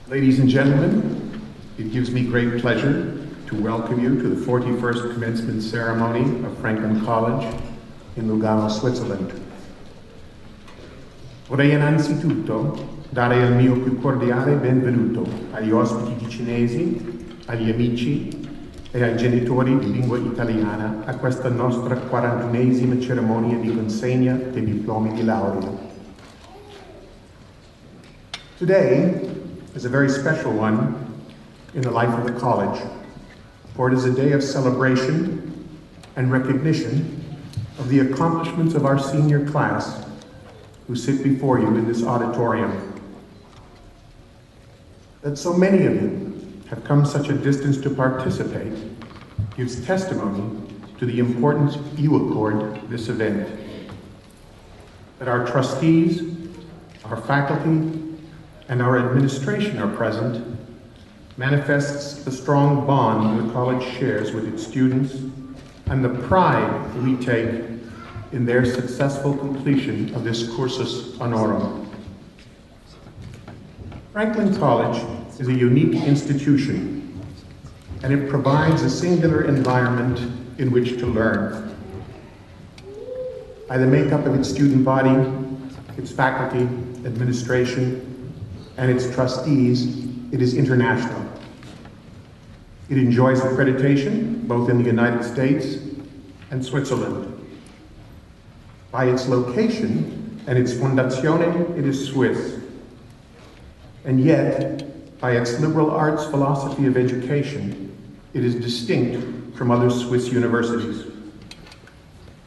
Ladies and gentlemen, it gives me great pleasure to welcome you to the 41st commencement ceremony of Franklin College in Lugano, Switzerland. Vorrei innanzitutto dare il mio più cordiale benvenuto agli ospiti ticinesi, agli amici e ai genitori di lingua italiana a questa nostra 41esima cerimonia di consegna dei diplomi di laurea. Today is a very special one in the life of the college, for it is a day of celebration and recognition of the accomplishments of our senior class who sit before you in this auditorium. That so many of you have come such a distance to participate gives testimony to the importance you accord this event. That our trustees, our faculty, and our administration are present manifests the strong bond the college shares with its students and the pride we take in their successful completion of this cursus honorum. Franklin College is a unique institution, and it provides a singular environment in which to learn. By the makeup of its student body, its faculty, administration, and its trustees, it is international. It enjoys accreditation both in the United States and Switzerland. By its location and its fondazione, it is Swiss. And yet, by its liberal arts philosophy of education, it is distinct from other Swiss universities.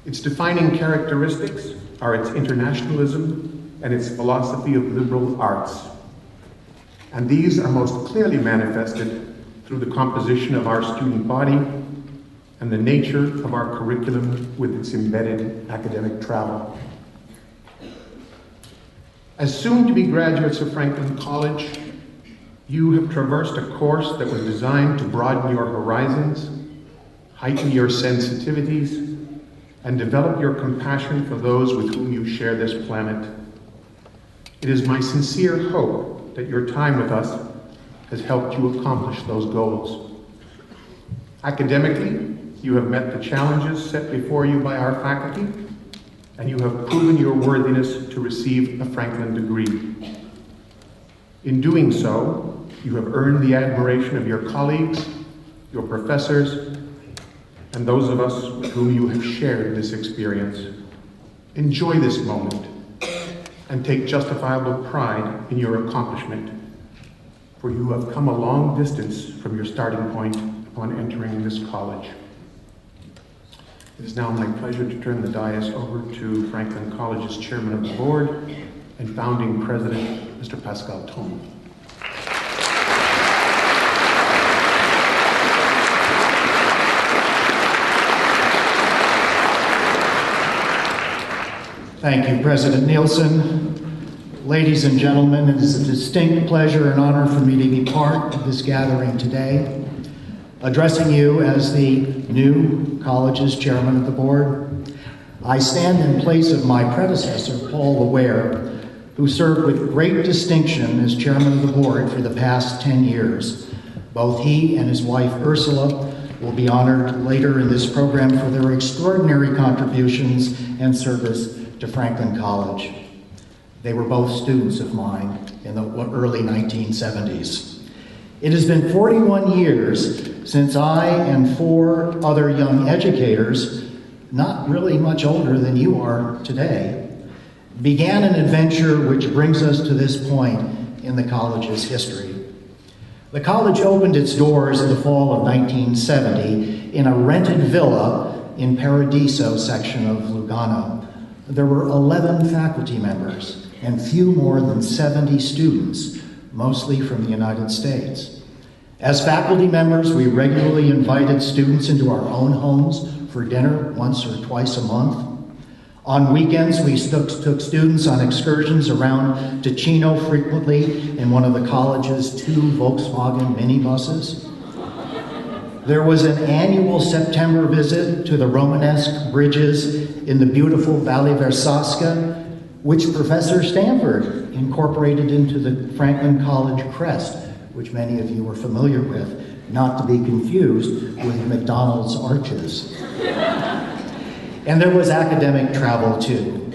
Its defining characteristics are its internationalism and its philosophy of liberal arts. And these are most clearly manifested through the composition of our student body and the nature of our curriculum with its embedded academic travel. As soon-to-be graduates of Franklin College, you have traversed a course that was designed to broaden your horizons, heighten your sensitivities, and develop your compassion for those with whom you share this planet. It is my sincere hope that your time with us has helped you accomplish those goals. Academically, you have met the challenges set before you by our faculty, and you have proven your worthiness to receive a Franklin degree. In doing so, you have earned the admiration of your colleagues, your professors, and those of us with whom you have shared this experience. Enjoy this moment and take justifiable pride in your accomplishment, for you have come a long distance from your starting point upon entering this college. It is now my pleasure to turn the dais over to Franklin College's Chairman of the Board and Founding President, Mr. Pascal Thom. Thank you, President Nielsen. Ladies and gentlemen, it is a distinct pleasure and honor for me to be part of this gathering today. Addressing you as the new college's chairman of the board, I stand in place of my predecessor, Paul Ware, who served with great distinction as chairman of the board for the past 10 years. Both he and his wife, Ursula, will be honored later in this program for their extraordinary contributions and service to Franklin College. They were both students of mine in the early 1970s. It has been 41 years since I and 4 other young educators, not really much older than you are today, began an adventure which brings us to this point in the college's history. The college opened its doors in the fall of 1970 in a rented villa in Paradiso section of Lugano. There were 11 faculty members and few more than 70 students, mostly from the United States. As faculty members, we regularly invited students into our own homes for dinner once or twice a month. On weekends, we took students on excursions around Ticino frequently in one of the college's 2 Volkswagen minibuses. There was an annual September visit to the Romanesque bridges in the beautiful Valle Versasca, which Professor Stanford incorporated into the Franklin College crest which many of you are familiar with, not to be confused with McDonald's arches. And there was academic travel too.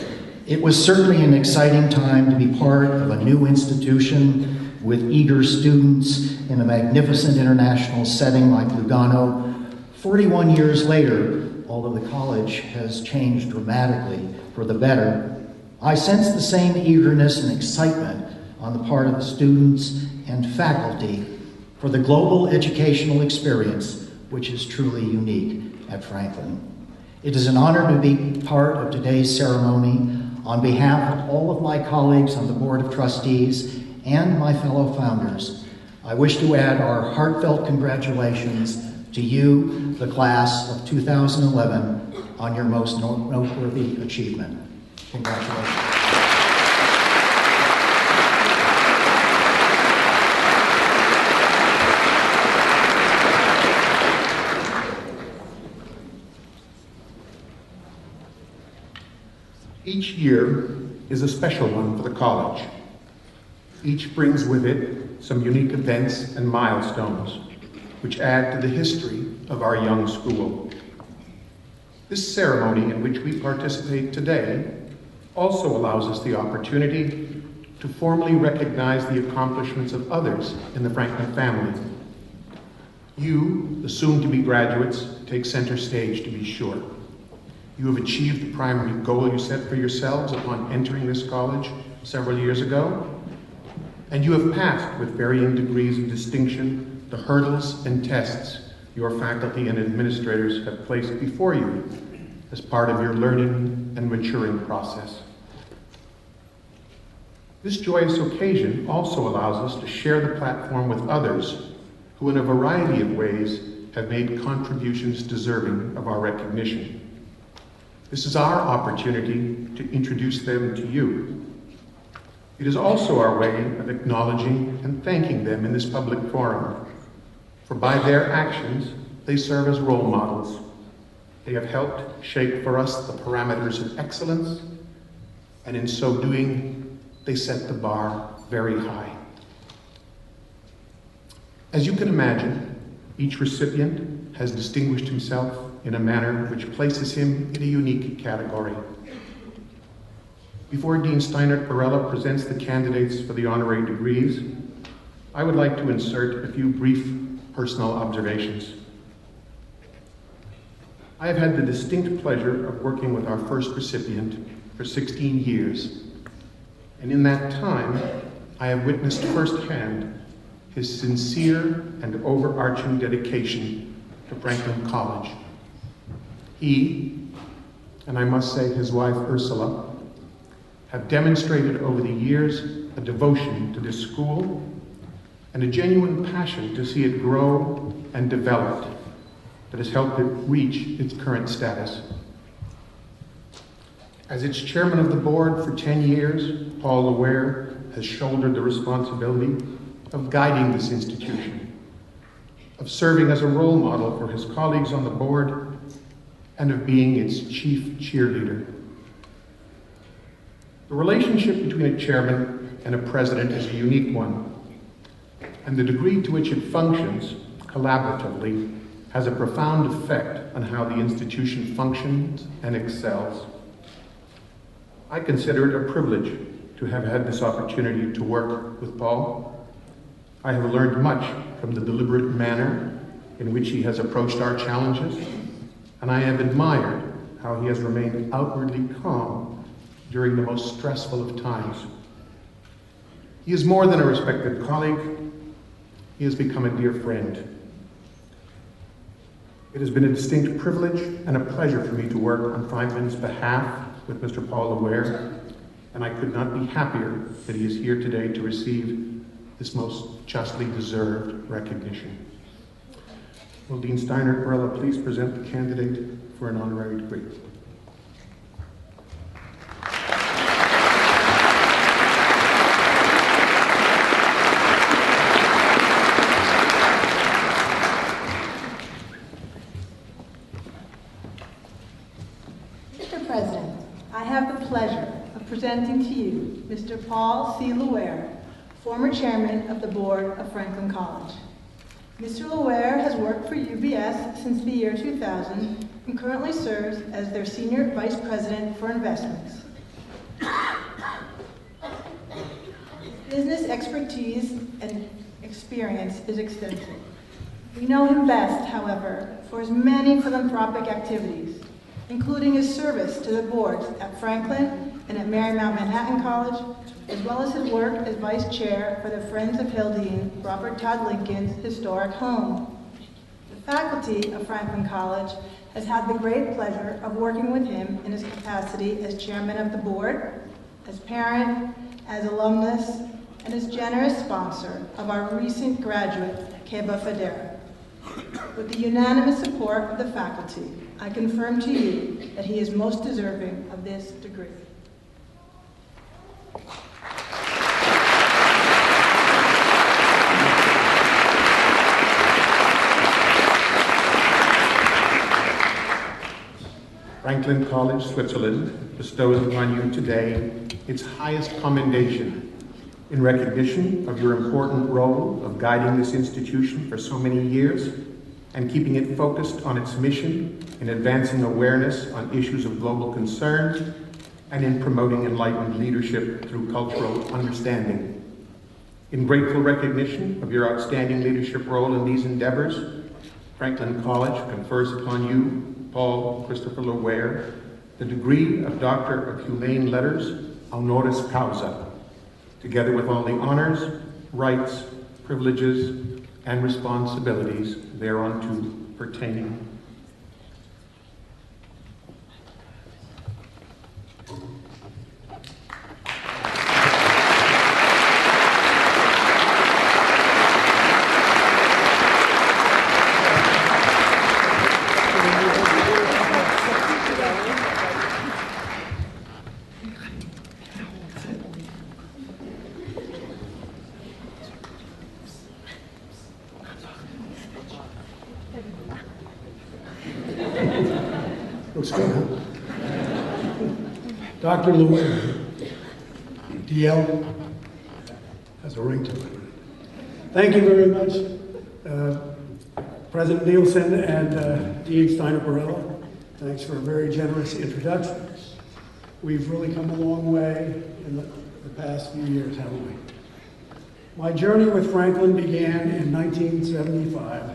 It was certainly an exciting time to be part of a new institution with eager students in a magnificent international setting like Lugano. 41 years later, although the college has changed dramatically for the better, I sense the same eagerness and excitement on the part of the students and faculty for the global educational experience, which is truly unique at Franklin. It is an honor to be part of today's ceremony. On behalf of all of my colleagues on the Board of Trustees and my fellow founders, I wish to add our heartfelt congratulations to you, the class of 2011, on your most noteworthy achievement. Congratulations. Each year is a special one for the college. Each brings with it some unique events and milestones, which add to the history of our young school. This ceremony in which we participate today also allows us the opportunity to formally recognize the accomplishments of others in the Franklin family. You, the soon-to-be graduates, take center stage, to be sure. You have achieved the primary goal you set for yourselves upon entering this college several years ago, and you have passed with varying degrees of distinction the hurdles and tests your faculty and administrators have placed before you as part of your learning and maturing process. This joyous occasion also allows us to share the platform with others who in a variety of ways have made contributions deserving of our recognition. This is our opportunity to introduce them to you. It is also our way of acknowledging and thanking them in this public forum, for by their actions, they serve as role models. They have helped shape for us the parameters of excellence, and in so doing, they set the bar very high. As you can imagine, each recipient has distinguished himself in a manner which places him in a unique category. Before Dean Steinert Barella presents the candidates for the honorary degrees, I would like to insert a few brief personal observations. I have had the distinct pleasure of working with our first recipient for 16 years, and in that time, I have witnessed firsthand his sincere and overarching dedication to Franklin College. He, and I must say his wife Ursula, have demonstrated over the years a devotion to this school and a genuine passion to see it grow and develop that has helped it reach its current status. As its chairman of the board for 10 years, Paul Laware has shouldered the responsibility of guiding this institution, of serving as a role model for his colleagues on the board, and of being its chief cheerleader. The relationship between a chairman and a president is a unique one, and the degree to which it functions collaboratively has a profound effect on how the institution functions and excels. I consider it a privilege to have had this opportunity to work with Paul. I have learned much from the deliberate manner in which he has approached our challenges, and I have admired how he has remained outwardly calm during the most stressful of times. He is more than a respected colleague. He has become a dear friend. It has been a distinct privilege and a pleasure for me to work on Franklin's behalf with Mr. Paul Laware, and I could not be happier that he is here today to receive this most justly deserved recognition. Will Dean Steinert Barella please present the candidate for an honorary degree? Mr. President, I have the pleasure of presenting to you Mr. Paul C. Laware, former chairman of the board of Franklin College. Mr. Loire has worked for UBS since the year 2000 and currently serves as their Senior Vice President for Investments. Business expertise and experience is extensive. We know him best, however, for his many philanthropic activities, including his service to the boards at Franklin and at Marymount Manhattan College, as well as his work as Vice Chair for the Friends of Hildene, Robert Todd Lincoln's historic home. The faculty of Franklin College has had the great pleasure of working with him in his capacity as Chairman of the Board, as parent, as alumnus, and as generous sponsor of our recent graduate, Keba Federa. With the unanimous support of the faculty, I confirm to you that he is most deserving of this degree. Franklin College, Switzerland, bestows upon you today its highest commendation in recognition of your important role of guiding this institution for so many years and keeping it focused on its mission in advancing awareness on issues of global concern and in promoting enlightened leadership through cultural understanding. In grateful recognition of your outstanding leadership role in these endeavors, Franklin College confers upon you, Paul Christopher Loire, the degree of Doctor of Humane Letters, honoris causa, together with all the honors, rights, privileges, and responsibilities thereunto pertaining. Looks good, huh? Dr. Loire, DL has a ring to it. Thank you very much, President Nielsen and Dean Steiner-Barella. Thanks for a very generous introduction. We've really come a long way in the past few years, haven't we? My journey with Franklin began in 1975.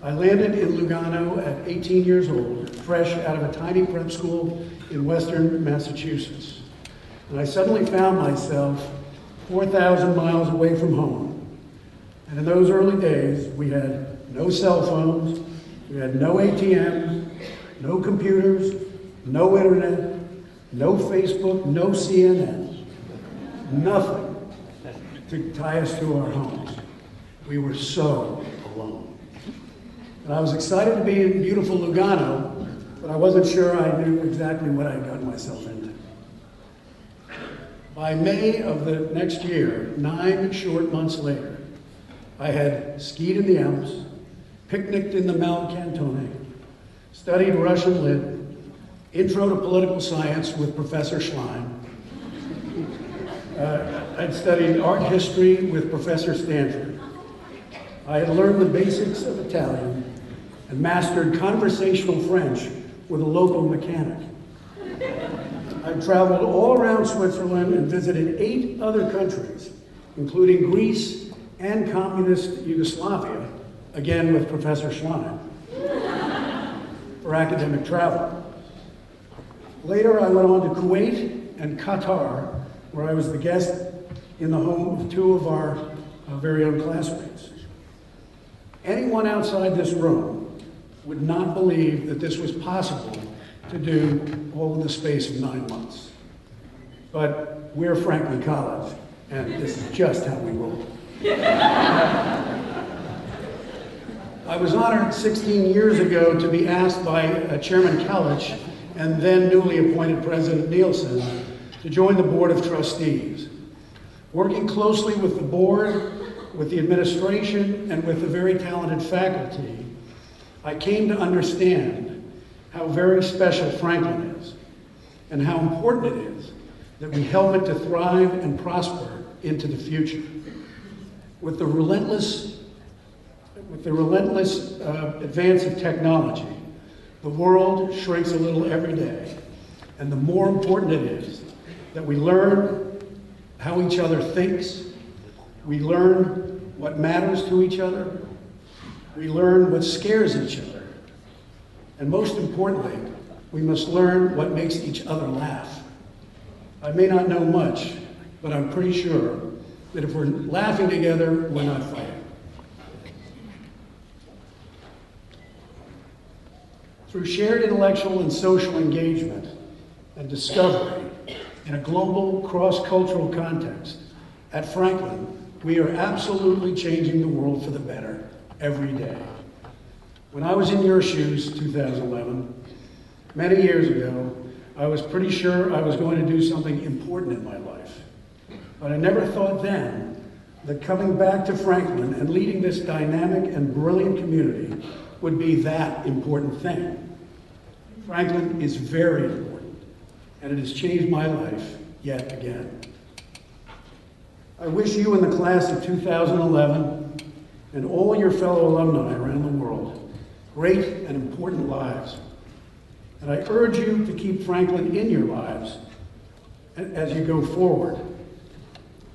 I landed in Lugano at 18 years old, fresh out of a tiny prep school in western Massachusetts. And I suddenly found myself 4,000 miles away from home. And in those early days, we had no cell phones, we had no ATMs, no computers, no internet, no Facebook, no CNN, nothing to tie us to our homes. We were so alone. And I was excited to be in beautiful Lugano, but I wasn't sure I knew exactly what I'd gotten myself into. By May of the next year, 9 short months later, I had skied in the Alps, picnicked in the Mount Cantone, studied Russian Lit, intro to political science with Professor Schlein. I'd studied art history with Professor Stanford. I had learned the basics of Italian and mastered conversational French with a local mechanic. I traveled all around Switzerland and visited 8 other countries, including Greece and communist Yugoslavia, again with Professor Schlein, for academic travel. Later, I went on to Kuwait and Qatar, where I was the guest in the home of 2 of our very own classmates. Anyone outside this room would not believe that this was possible to do all in the space of 9 months. But we're Franklin College, and this is just how we roll. I was honored 16 years ago to be asked by Chairman Kalich and then newly appointed President Nielsen to join the Board of Trustees. Working closely with the board, with the administration, and with the very talented faculty, I came to understand how very special Franklin is and how important it is that we help it to thrive and prosper into the future. With the relentless advance of technology, the world shrinks a little every day. And the more important it is that we learn how each other thinks, we learn what matters to each other, we learn what scares each other, and most importantly, we must learn what makes each other laugh. I may not know much, but I'm pretty sure that if we're laughing together, we're not fighting. Through shared intellectual and social engagement and discovery in a global, cross-cultural context, at Franklin, we are absolutely changing the world for the better every day. When I was in your shoes, 2011, many years ago, I was pretty sure I was going to do something important in my life. But I never thought then that coming back to Franklin and leading this dynamic and brilliant community would be that important thing. Franklin is very important, and it has changed my life yet again. I wish you in the class of 2011 and all your fellow alumni around the world great and important lives. And I urge you to keep Franklin in your lives as you go forward.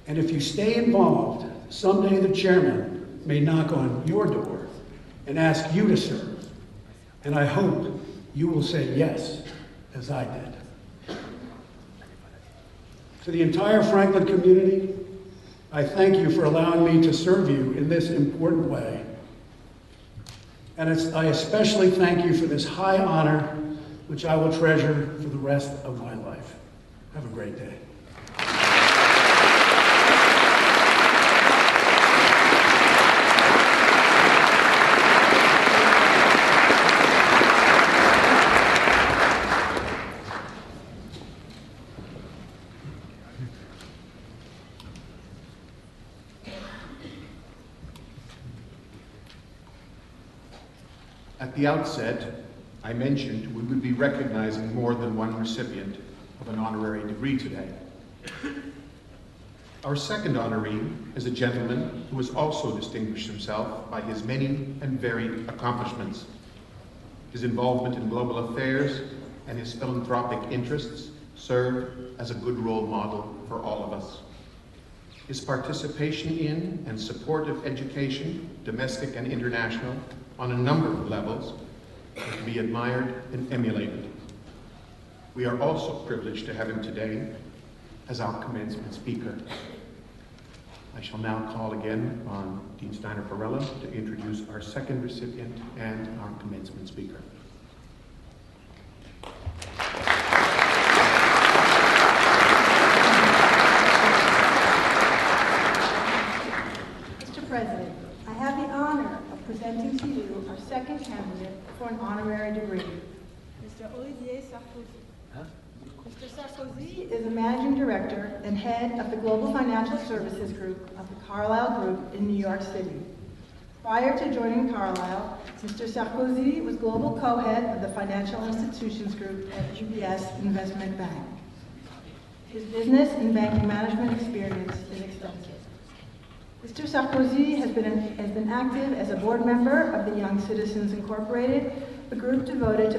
And if you stay involved, someday the chairman may knock on your door and ask you to serve. And I hope you will say yes, as I did. To the entire Franklin community, I thank you for allowing me to serve you in this important way. And I especially thank you for this high honor, which I will treasure for the rest of my life. Have a great day. At the outset, I mentioned we would be recognizing more than one recipient of an honorary degree today. Our second honoree is a gentleman who has also distinguished himself by his many and varied accomplishments. His involvement in global affairs and his philanthropic interests serve as a good role model for all of us. His participation in and support of education, domestic and international, on a number of levels, is to be admired and emulated. We are also privileged to have him today as our commencement speaker. I shall now call again on Dean Steiner-Perella to introduce our second recipient and our commencement speaker. Mr. President, I have the honor of presenting to you our second candidate for an honorary degree. Mr. Olivier Sarkozy. Mr. Sarkozy is the Managing Director and Head of the Global Financial Services Group of the Carlyle Group in New York City. Prior to joining Carlyle, Mr. Sarkozy was Global Co-Head of the Financial Institutions Group at UBS Investment Bank. His business and banking management experience is extensive. Mr. Sarkozy has been active as a board member of the Young Citizens Incorporated, a group devoted to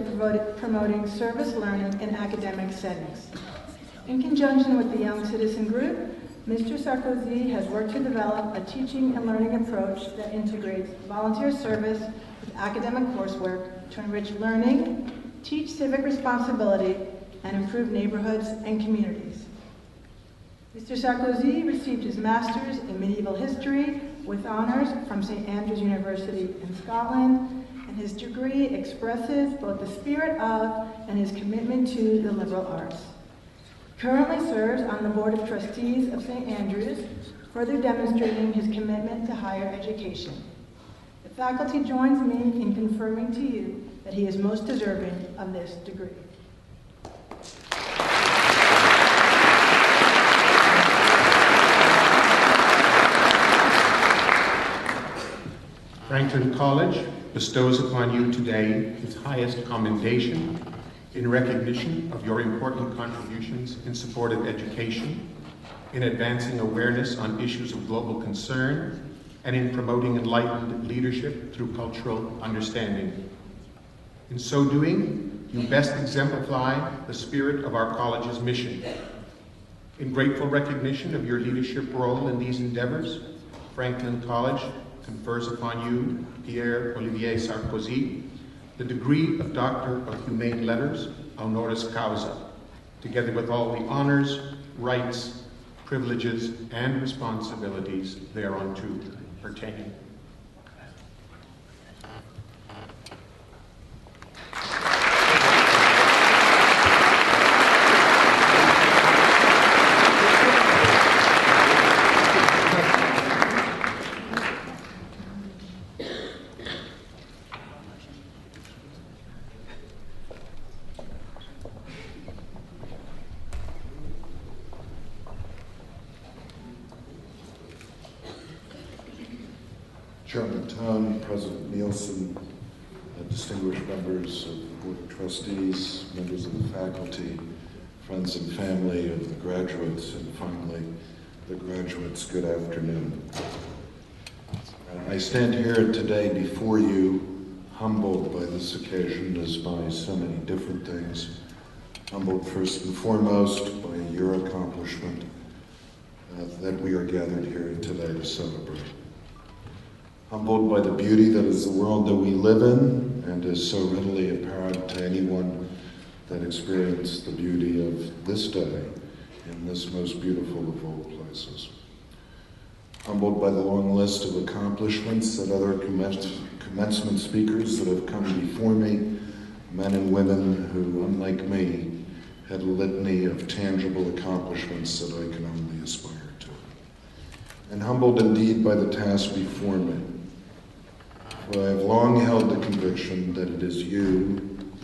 promoting service learning in academic settings. In conjunction with the Young Citizen Group, Mr. Sarkozy has worked to develop a teaching and learning approach that integrates volunteer service with academic coursework to enrich learning, teach civic responsibility, and improve neighborhoods and communities. Mr. Sarkozy received his master's in medieval history with honors from St. Andrews University in Scotland, and his degree expresses both the spirit of and his commitment to the liberal arts. He currently serves on the Board of Trustees of St. Andrews, further demonstrating his commitment to higher education. The faculty joins me in confirming to you that he is most deserving of this degree. Franklin College bestows upon you today its highest commendation in recognition of your important contributions in support of education, in advancing awareness on issues of global concern, and in promoting enlightened leadership through cultural understanding. In so doing, you best exemplify the spirit of our college's mission. In grateful recognition of your leadership role in these endeavors, Franklin College confers upon you, Pierre-Olivier Sarkozy, the degree of Doctor of Humane Letters, honoris causa, together with all the honors, rights, privileges, and responsibilities thereunto pertaining. Chairman Town, President Nielsen, distinguished members of the Board of Trustees, members of the faculty, friends and family of the graduates, and finally, the graduates, good afternoon. I stand here today before you, humbled by this occasion as by so many different things. Humbled first and foremost by your accomplishment that we are gathered here today to celebrate. Humbled by the beauty that is the world that we live in and is so readily apparent to anyone that experienced the beauty of this day in this most beautiful of all places. Humbled by the long list of accomplishments that other commencement speakers that have come before me, men and women who, unlike me, had a litany of tangible accomplishments that I can only aspire to. And humbled indeed by the task before me. For I have long held the conviction that it is you,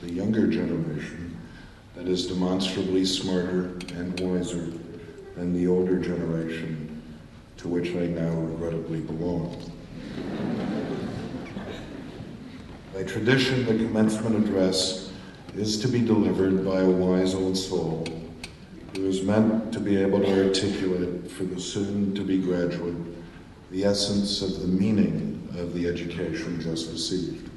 the younger generation, that is demonstrably smarter and wiser than the older generation to which I now regrettably belong. By tradition, the commencement address is to be delivered by a wise old soul who is meant to be able to articulate for the soon-to-be graduate the essence of the meaning of the education just received.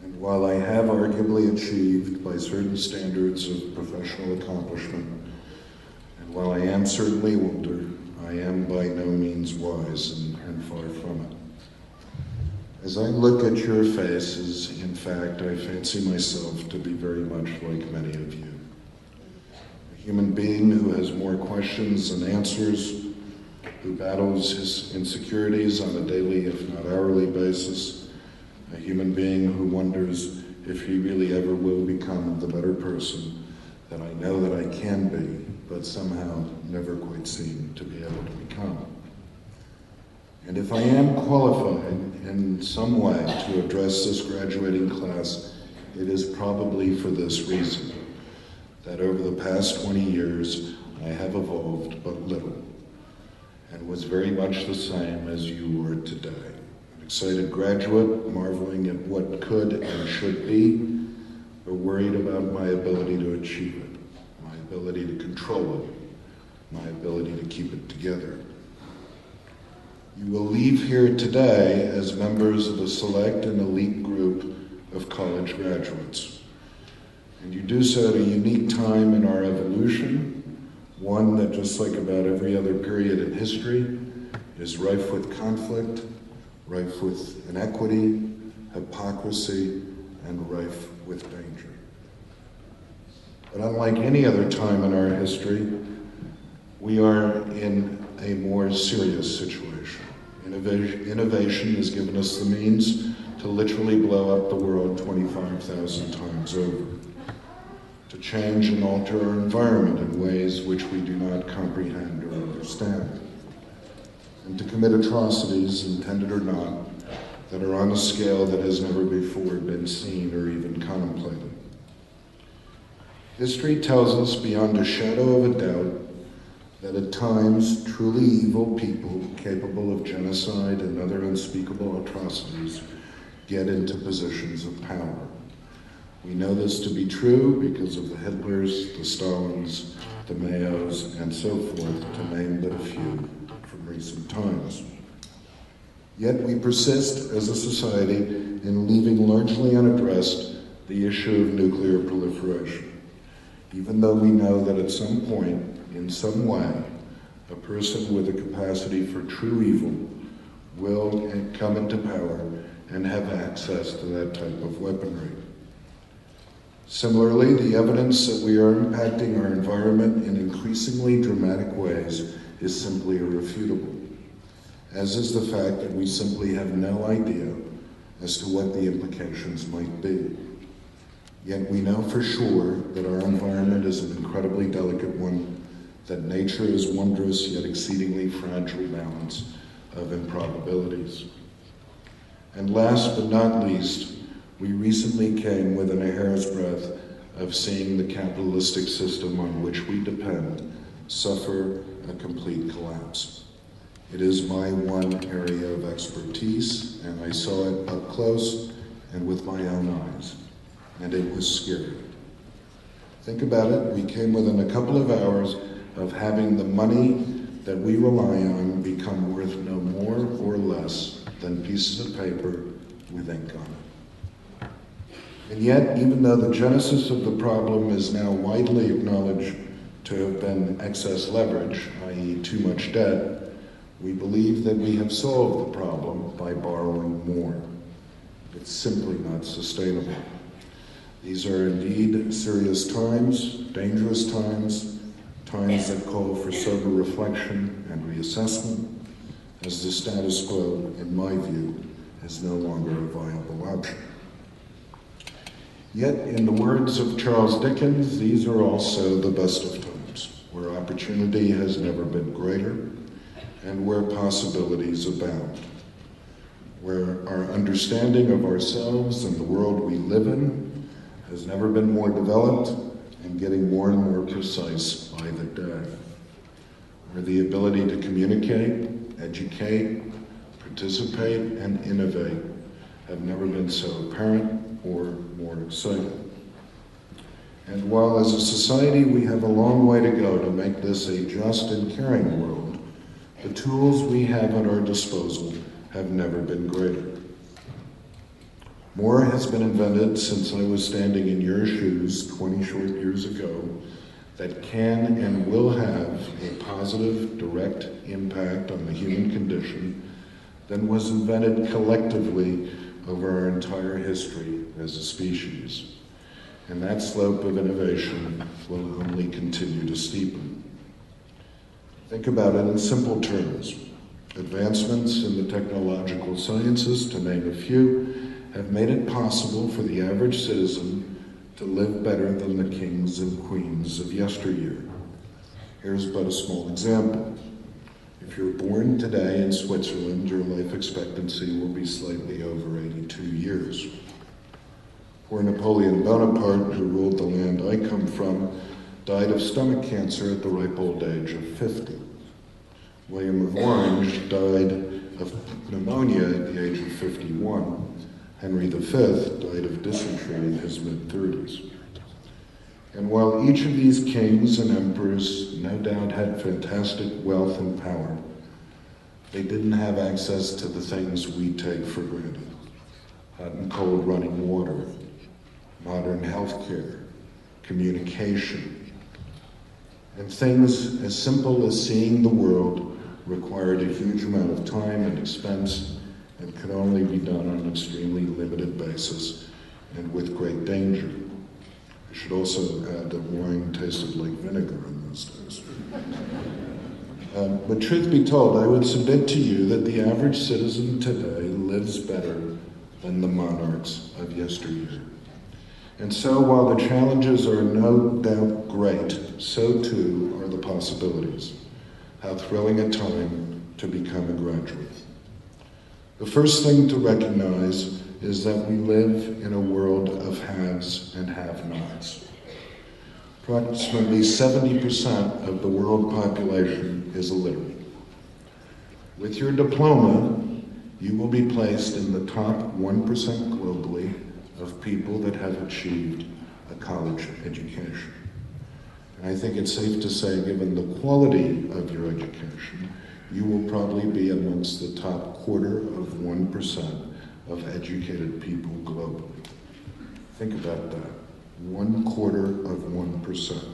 And while I have arguably achieved by certain standards of professional accomplishment, and while I am certainly older, I am by no means wise and far from it. As I look at your faces, in fact, I fancy myself to be very much like many of you. A human being who has more questions than answers, who battles his insecurities on a daily, if not hourly basis, a human being who wonders if he really ever will become the better person that I know that I can be, but somehow never quite seem to be able to become. And if I am qualified in some way to address this graduating class, it is probably for this reason, that over the past 20 years, I have evolved but little, and was very much the same as you are today. An excited graduate, marveling at what could and should be, but worried about my ability to achieve it, my ability to control it, my ability to keep it together. You will leave here today as members of a select and elite group of college graduates. And you do so at a unique time in our evolution, one that, just like about every other period in history, is rife with conflict, rife with inequity, hypocrisy, and rife with danger. But unlike any other time in our history, we are in a more serious situation. Innovation has given us the means to literally blow up the world 25,000 times over, to change and alter our environment in ways which we do not comprehend or understand, and to commit atrocities, intended or not, that are on a scale that has never before been seen or even contemplated. History tells us beyond a shadow of a doubt that at times truly evil people capable of genocide and other unspeakable atrocities get into positions of power. We know this to be true because of the Hitlers, the Stalins, the Mayos, and so forth, to name but a few from recent times. Yet we persist as a society in leaving largely unaddressed the issue of nuclear proliferation, even though we know that at some point, in some way, a person with a capacity for true evil will come into power and have access to that type of weaponry. Similarly, the evidence that we are impacting our environment in increasingly dramatic ways is simply irrefutable, as is the fact that we simply have no idea as to what the implications might be. Yet we know for sure that our environment is an incredibly delicate one, that nature is wondrous yet exceedingly fragile balance of improbabilities. And last but not least, we recently came within a hair's breadth of seeing the capitalistic system on which we depend suffer a complete collapse. It is my one area of expertise, and I saw it up close and with my own eyes, and it was scary. Think about it, we came within a couple of hours of having the money that we rely on become worth no more or less than pieces of paper with ink on it. And yet, even though the genesis of the problem is now widely acknowledged to have been excess leverage, i.e. too much debt, we believe that we have solved the problem by borrowing more. It's simply not sustainable. These are indeed serious times, dangerous times, times that call for sober reflection and reassessment, as the status quo, in my view, is no longer a viable option. Yet, in the words of Charles Dickens, these are also the best of times, where opportunity has never been greater, and where possibilities abound, where our understanding of ourselves and the world we live in has never been more developed and getting more and more precise by the day, where the ability to communicate, educate, participate, and innovate have never been so apparent or more exciting. And while as a society we have a long way to go to make this a just and caring world, the tools we have at our disposal have never been greater. More has been invented since I was standing in your shoes 20 short years ago that can and will have a positive, direct impact on the human condition than was invented collectively over our entire history as a species. And that slope of innovation will only continue to steepen. Think about it in simple terms. Advancements in the technological sciences, to name a few, have made it possible for the average citizen to live better than the kings and queens of yesteryear. Here's but a small example. If you're born today in Switzerland, your life expectancy will be slightly over 82 years. Poor Napoleon Bonaparte, who ruled the land I come from, died of stomach cancer at the ripe old age of 50. William of Orange died of pneumonia at the age of 51. Henry V died of dysentery in his mid-30s. And while each of these kings and emperors no doubt had fantastic wealth and power, they didn't have access to the things we take for granted. Hot and cold running water, modern healthcare, communication, and things as simple as seeing the world required a huge amount of time and expense and could only be done on an extremely limited basis and with great danger. I should also add that wine tasted like vinegar in those days. But truth be told, I would submit to you that the average citizen today lives better than the monarchs of yesteryear. And so while the challenges are no doubt great, so too are the possibilities. How thrilling a time to become a graduate. The first thing to recognize is that we live in a world of haves and have-nots. Approximately 70% of the world population is illiterate. With your diploma, you will be placed in the top 1% globally of people that have achieved a college education. And I think it's safe to say, given the quality of your education, you will probably be amongst the top 1/4% of educated people globally. Think about that. 1/4%.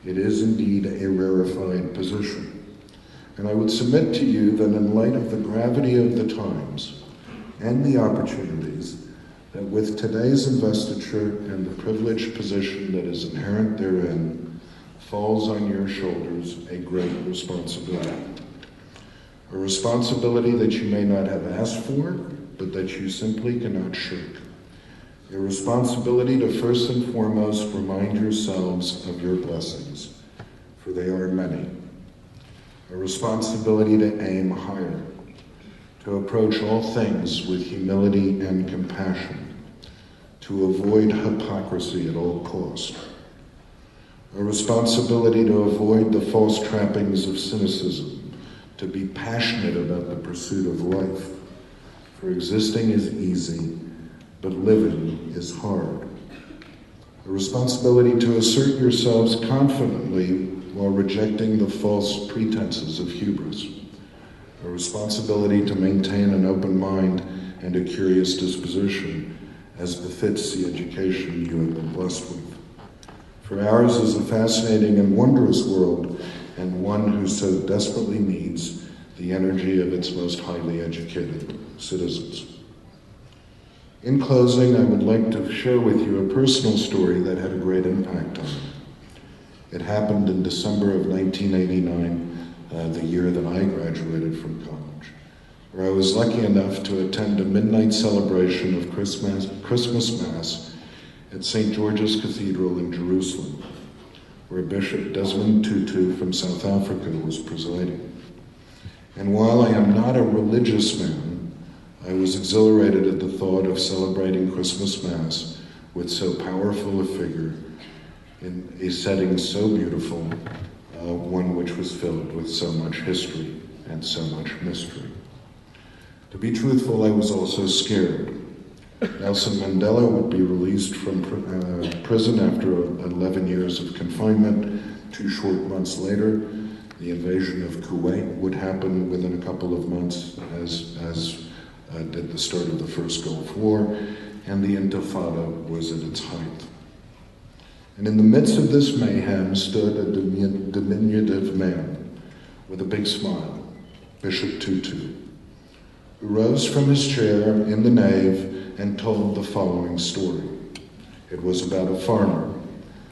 It is indeed a rarefied position. And I would submit to you that in light of the gravity of the times and the opportunities, that with today's investiture and the privileged position that is inherent therein, falls on your shoulders a great responsibility. A responsibility that you may not have asked for, but that you simply cannot shirk. A responsibility to first and foremost remind yourselves of your blessings, for they are many. A responsibility to aim higher, to approach all things with humility and compassion, to avoid hypocrisy at all cost. A responsibility to avoid the false trappings of cynicism, to be passionate about the pursuit of life. For existing is easy, but living is hard. A responsibility to assert yourselves confidently while rejecting the false pretenses of hubris. A responsibility to maintain an open mind and a curious disposition, as befits the education you have been blessed with. For ours is a fascinating and wondrous world, and one who so desperately needs the energy of its most highly educated citizens. In closing, I would like to share with you a personal story that had a great impact on me. It happened in December of 1989, the year that I graduated from college, where I was lucky enough to attend a midnight celebration of Christmas Mass at St. George's Cathedral in Jerusalem, where Bishop Desmond Tutu from South Africa was presiding. And while I am not a religious man, I was exhilarated at the thought of celebrating Christmas Mass with so powerful a figure in a setting so beautiful, one which was filled with so much history and so much mystery. To be truthful, I was also scared. Nelson Mandela would be released from prison after 11 years of confinement. 2 short months later, the invasion of Kuwait would happen within a couple of months, as did the start of the First Gulf War, and the Intifada was at its height. And in the midst of this mayhem stood a diminutive man with a big smile, Bishop Tutu, who rose from his chair in the nave and told the following story. It was about a farmer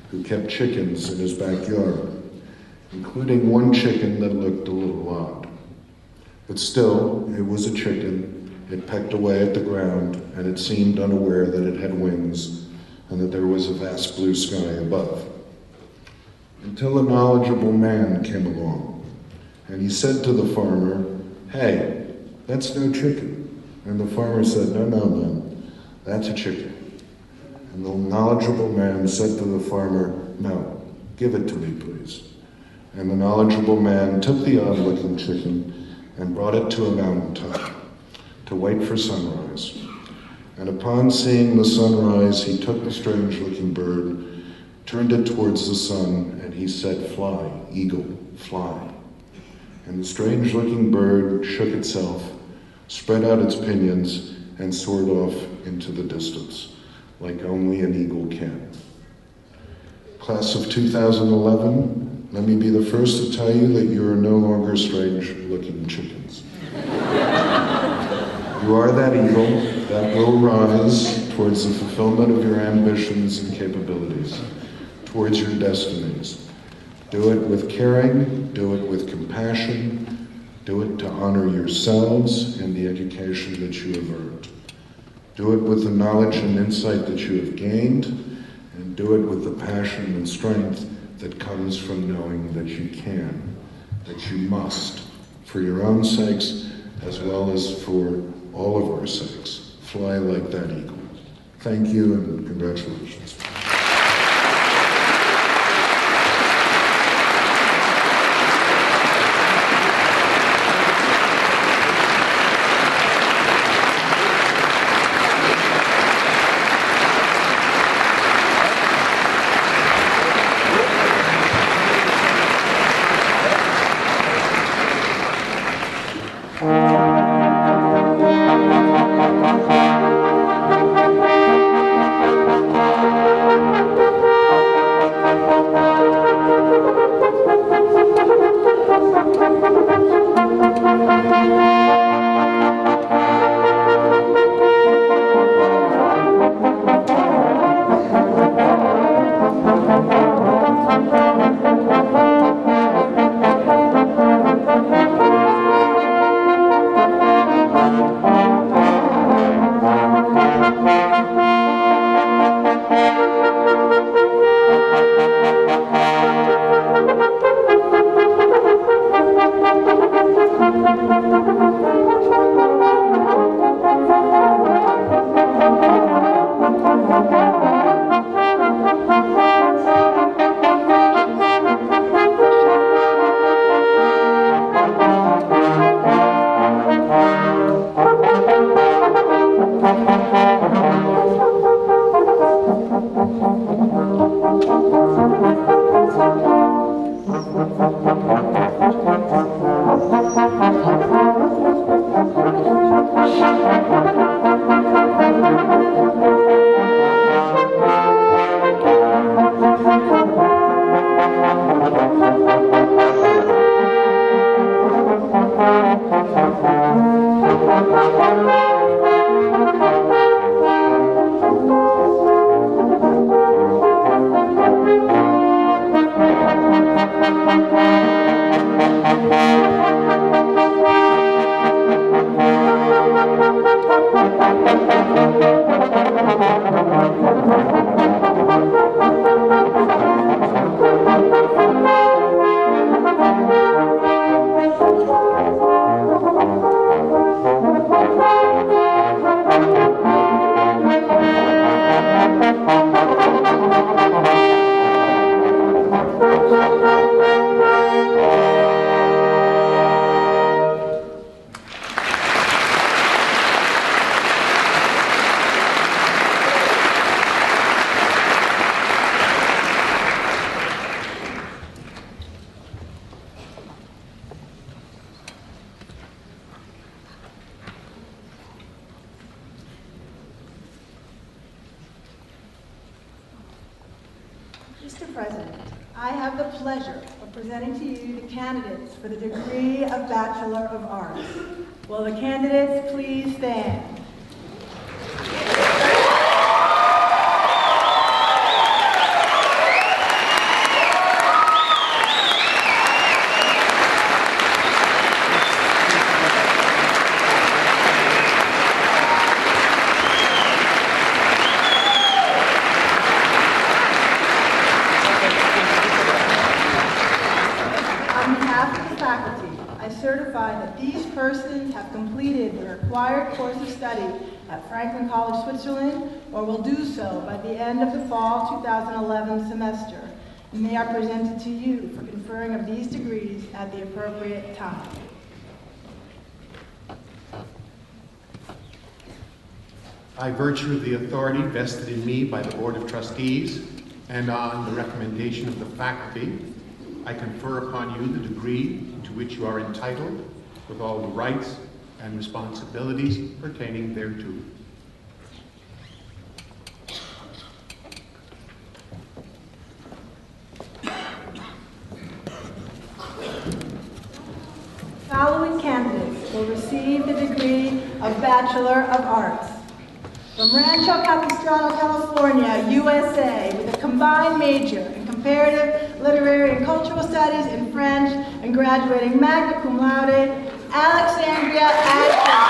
who kept chickens in his backyard, including one chicken that looked a little odd. But still, it was a chicken. It pecked away at the ground, and it seemed unaware that it had wings and that there was a vast blue sky above. Until a knowledgeable man came along, and he said to the farmer, "Hey, that's no chicken." And the farmer said, "No, man, that's a chicken." And the knowledgeable man said to the farmer, "No, give it to me, please." And the knowledgeable man took the odd-looking chicken and brought it to a mountaintop to wait for sunrise. And upon seeing the sunrise, he took the strange-looking bird, turned it towards the sun, and he said, "Fly, eagle, fly." And the strange-looking bird shook itself, spread out its pinions, and soared off into the distance, like only an eagle can. Class of 2011, let me be the first to tell you that you are no longer strange-looking chickens. You are that eagle that will rise towards the fulfillment of your ambitions and capabilities, towards your destinies. Do it with caring, do it with compassion, do it to honor yourselves and the education that you have earned. Do it with the knowledge and insight that you have gained, and do it with the passion and strength that comes from knowing that you can, that you must, for your own sakes as well as for all of our sakes. Fly like that eagle. Thank you and congratulations. Mr. President, I have the pleasure of presenting to you the candidates for the degree of Bachelor of Arts. Will the candidates please stand? Certify that these persons have completed the required course of study at Franklin College, Switzerland, or will do so by the end of the fall 2011 semester, and they are presented to you for conferring of these degrees at the appropriate time. By virtue of the authority vested in me by the Board of Trustees and on the recommendation of the faculty, I confer upon you the degree to which you are entitled, with all the rights and responsibilities pertaining thereto. Following candidates will receive the degree of Bachelor of Arts. From Rancho Capistrano, California, USA, with a combined major in Comparative Literary and Cultural Studies in French and graduating magna cum laude, Alexandria Adkins.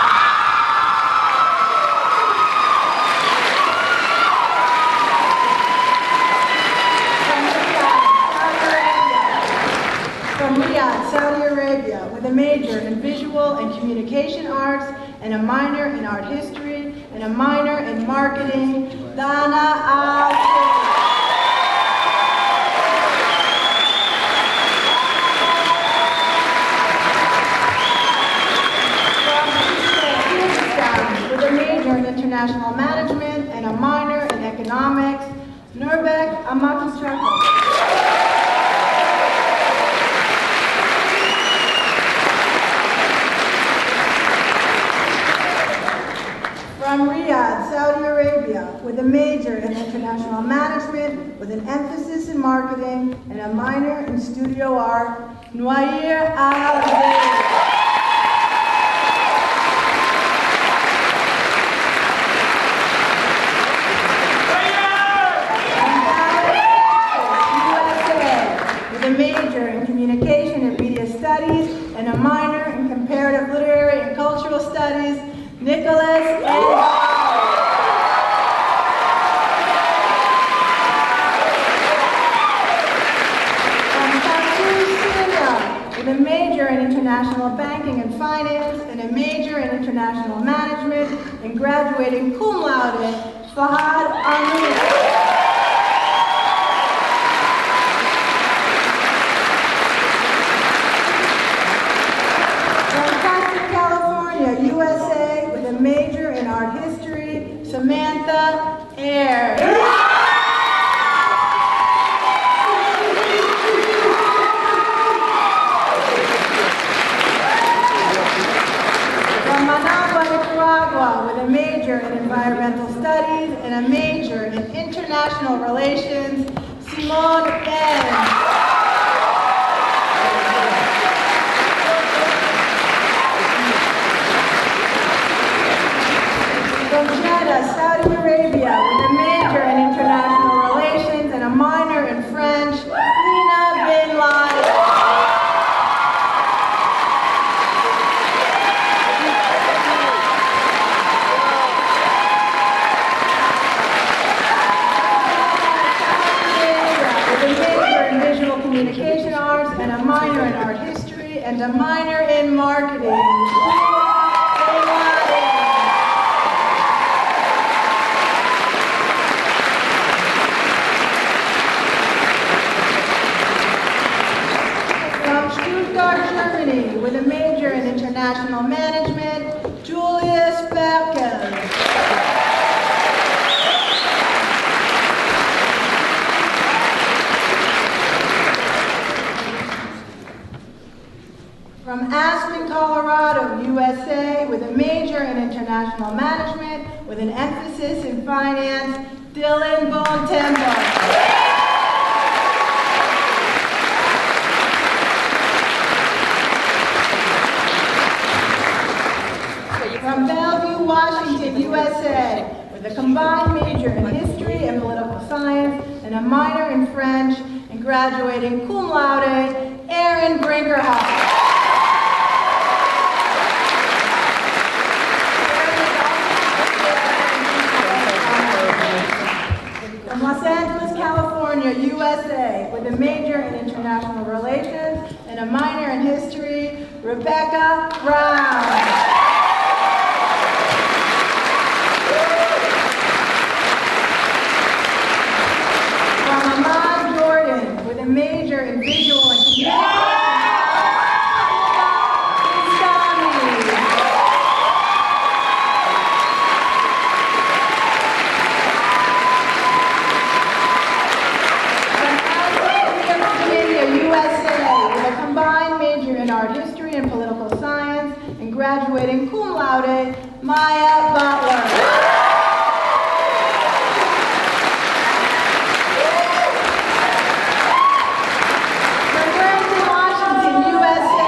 From Riyadh, Saudi Arabia, with a major in Visual and Communication Arts and a minor in Art History and a minor in Marketing, Dana Al. International Management and a minor in Economics, Nurbek Amakistrako. From Riyadh, Saudi Arabia, with a major in International Management with an emphasis in Marketing and a minor in Studio Art, Noir Al-Zaid. Major in Communication and Media Studies and a minor in Comparative Literary and Cultural Studies, Nicholas A. With a major in International Banking and Finance and a major in International Management and graduating cum laude, Fahad Amin. USA, with a major in Art History, Samantha Ayers. From Managua, Nicaragua, Environmental Studies and a major in International Relations, Simone Ben. From Jeddah, Saudi Arabia, with a major in International Relations and a minor in French, Lina Bin Laden. Communication arts and a minor in art history and a minor in marketing. From Stuttgart, Germany, with a major in international management, Julius Berkel. From Aspen, Colorado, USA, with a major in international management, with an emphasis in finance, Dylan Bontempo. From Bellevue, Washington, USA, with a combined major in history and political science, and a minor in French, and graduating cum laude, Aaron Brinkerhoff. From Los Angeles, California, USA, with a major in international relations and a minor in history, Rebecca Brown. From Amman, Jordan, with a major in visual and communication. And political science, and graduating cum laude, Maya Butler. From Burlington, Washington, USA.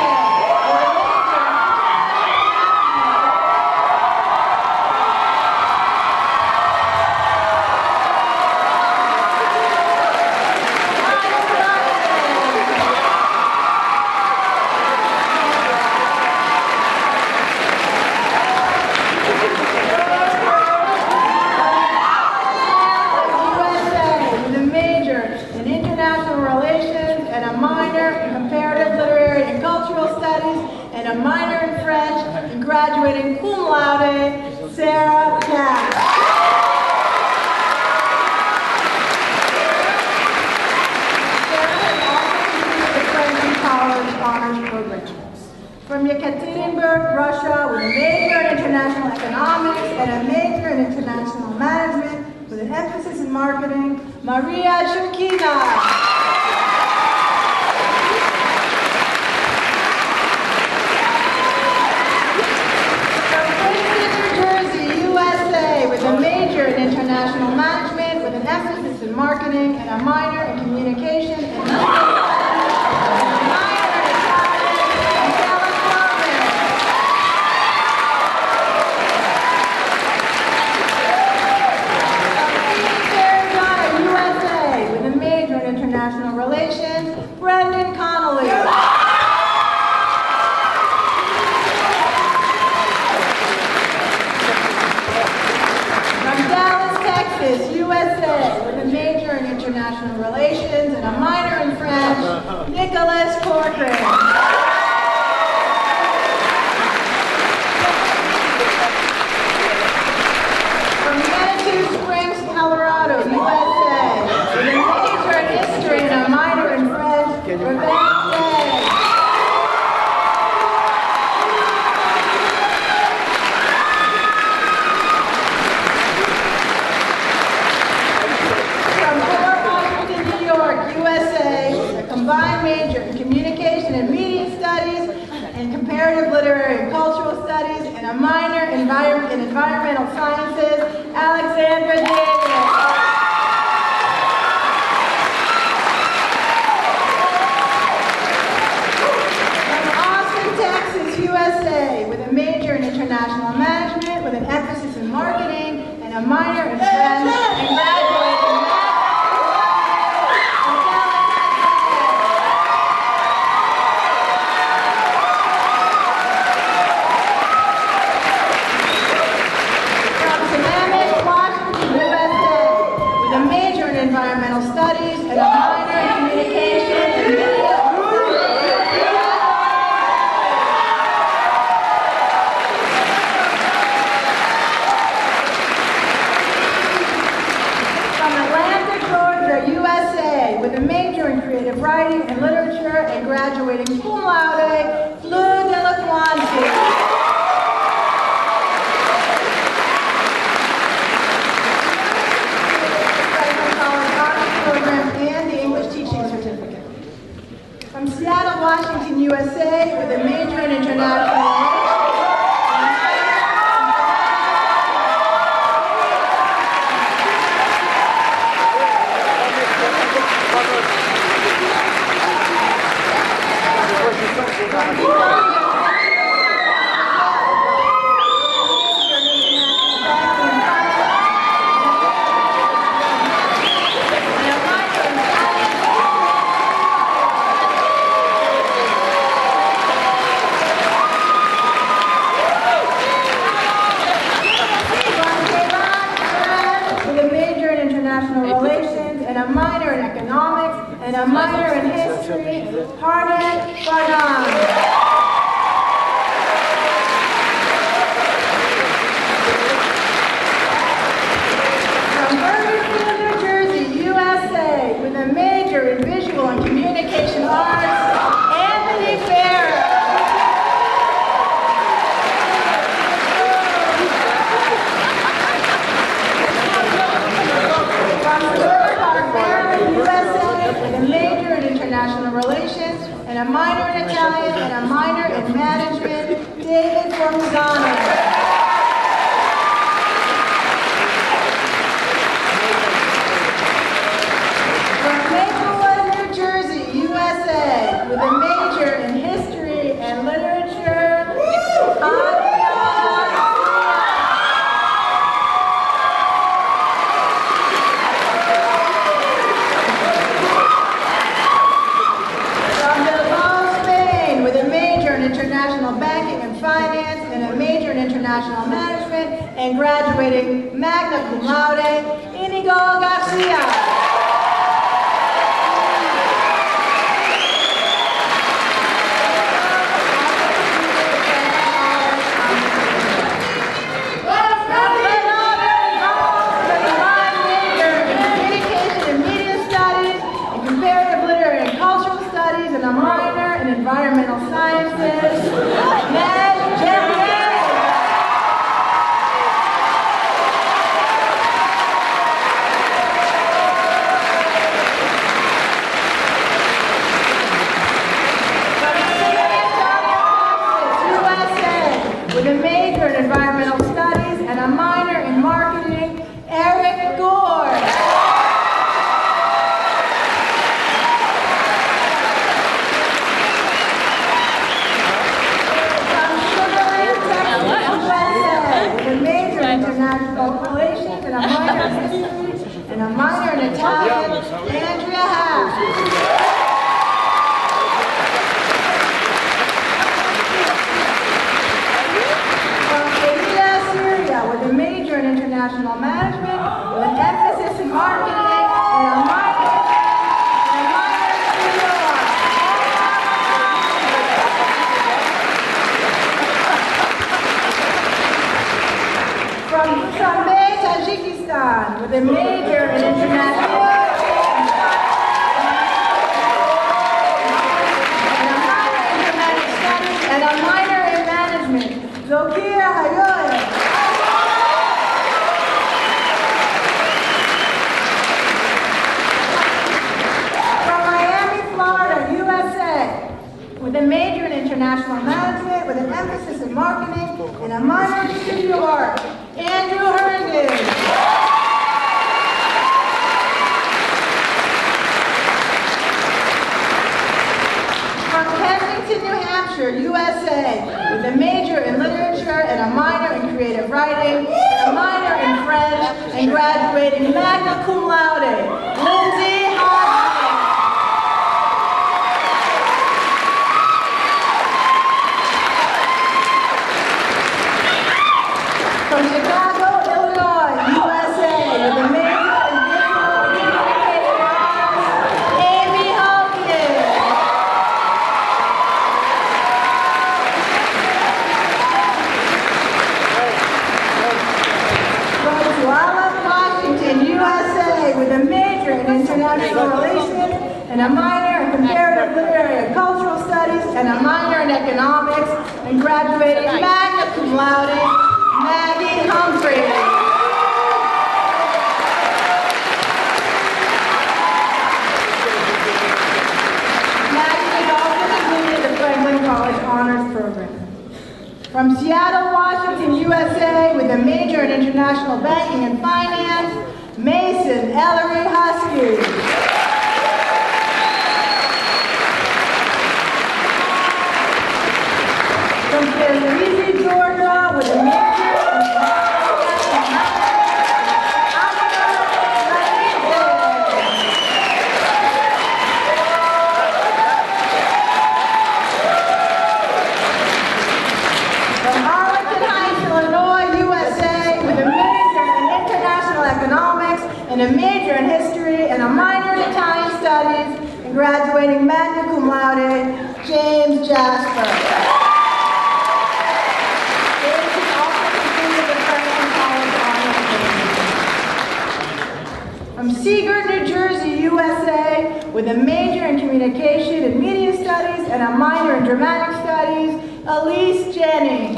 A minor in French, and graduating cum laude, Sarah Cash. Sarah has also completed the French and College Honors Program. From Yekaterinburg, Russia, with a major in international economics and a major in international management, with an emphasis in marketing, Maria Shukina. With a major in international management, with an emphasis in marketing, and a minor in communication and media studies, and a minor in Italian and California. From Phoenix, Arizona, USA, with a major in international relations, Brendan Connolly. USA, with a major in international relations and a minor in French, Nicholas Corcoran. From Manitou Springs, Colorado, USA, with a major in history and a minor in French, Rebecca Day. Combined major in communication and media studies and comparative literary and cultural studies and a minor in environmental sciences, Alexandra Davis. From Austin, Texas, USA, with a major in international management, with an emphasis in marketing, and a minor in French, and graduating environmental studies and a minor in communication and media. From Atlanta, Georgia, USA, with a major in creative writing and literature and graduating cum laude, Flu de la Quanti. From Seattle, Washington, USA, with a major in international relations. And a minor in history, Harvard, From Burlington, New Jersey, USA, with a major in visual and communication arts, Anthony Farrer. With a major in international relations, and a minor in Italian, and a minor in management, David Formuzano. From Maplewood, New Jersey, USA, with a major in history and literature, international banking and finance, and a major in international management, and graduating magna cum laude, Inigo Garcia. And a minor in environmental sciences, Ned Jeffrey. From USA, with a major in environmental studies and a minor in marketing, Eric Gore. International relations and a minor in history and a minor in Italian, Andrea Haas. From Sevilla, Syria, with a major in international management, with an emphasis in marketing and a minor in studio art. From Dushanbe, Tajikistan, with a major in international and a minor in management, Zokia Hayoye. From Miami, Florida, USA, with a major in international management, with an emphasis in marketing and a minor in studio art, Andrew Herndon. a minor in French, and graduating magna cum laude, Lindsay Hodgson. From Chicago, Illinois, USA, with a major in visual communication arts, Amy Hawkins. From Tualatin, Washington, USA, with a major in international relations and a minor in comparative literary and cultural studies and a minor in economics, and graduating magna cum laude, Maggie Humphrey. Maggie is also completed the Franklin College Honors Program. From Seattle, Washington, USA, with a major in international banking and finance, Mason Ellery Husky. From Tbilisi, Georgia, with a major in from Arlington Heights, Illinois, USA, with a major in international economics and a major in history and a minor in Italian studies, and graduating magna cum laude, James Jasper. James has also completed the Franklin College Honors Program. From Seagirt, New Jersey, USA, with a major in communication and media studies and a minor in dramatic studies, Elise Jennings.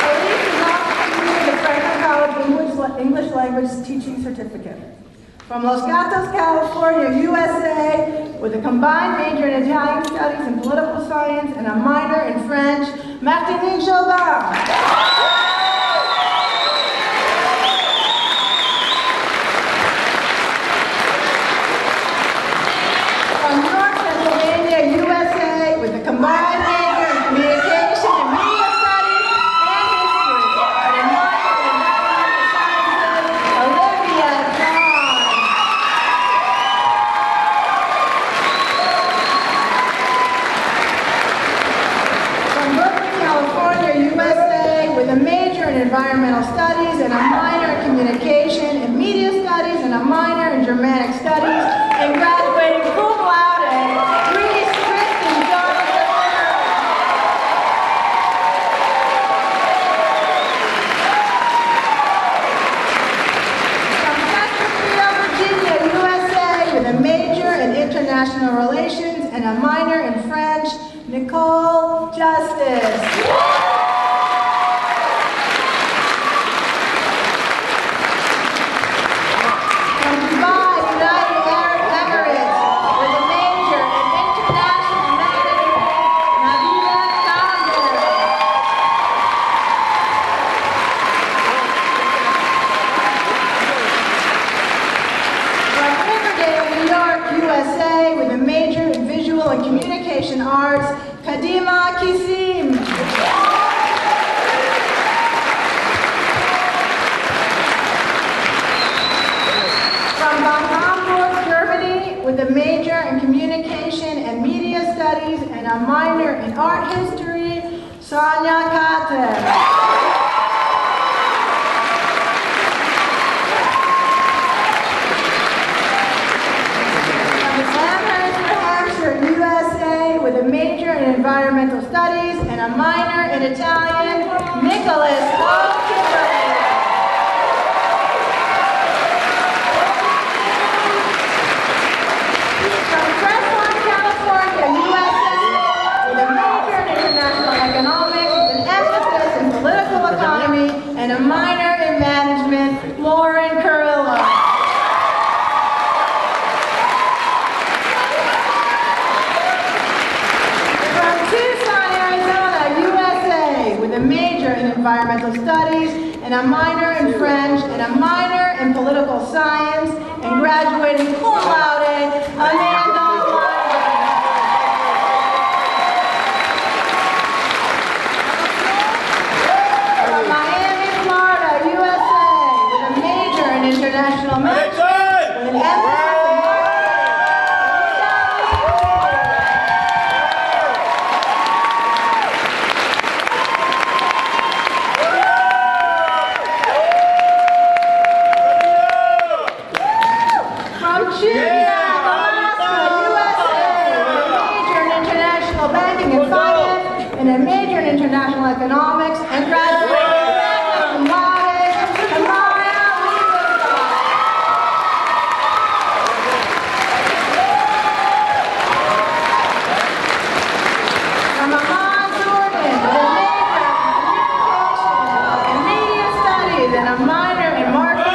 Elise has also completed the Franklin College English Language Teaching Certificate. From Los Gatos, California, USA, with a combined major in Italian studies and political science and a minor in French, Martine Chauvin. From York, Pennsylvania, USA, with a combined major in communication and media studies and history, and a minor in environmental sciences, Olivia John. From Berkeley, California, USA, with a major in environmental studies and a minor in communication and media studies and a minor in Germanic studies, and graduating cum laude, Reese Kristen Jonathan. From Chesterfield, Virginia, USA, with a major in international relations and a minor in French, Nicole Justice. From Dubai, United Arab Emirates, with a major in international management, Nabila Kamber. From Riverdale, New York, USA, with a major in visual and communication arts, Kadima Kisim. From Bad Homburg, Germany, with a major in communication and media studies and a minor in art history, Sonia Kater. From Amherst, New Hampshire, USA, with a major in environmental studies and a minor in Italian, Nicholas O. Kimberly. From Crestline, California, USA, with a major in international economics with an emphasis in political economy and a minor in management, Lauren Carrillo. From Tucson, Arizona, USA, with a major in environmental studies and a minor in French and a minor in political science, and graduating cum laude, Amanda Weinberg. and a major in international economics, and graduating magna cum laude, Amaya Liebenthal. From Aman Jordan, with a major in communication and media studies and a minor in marketing.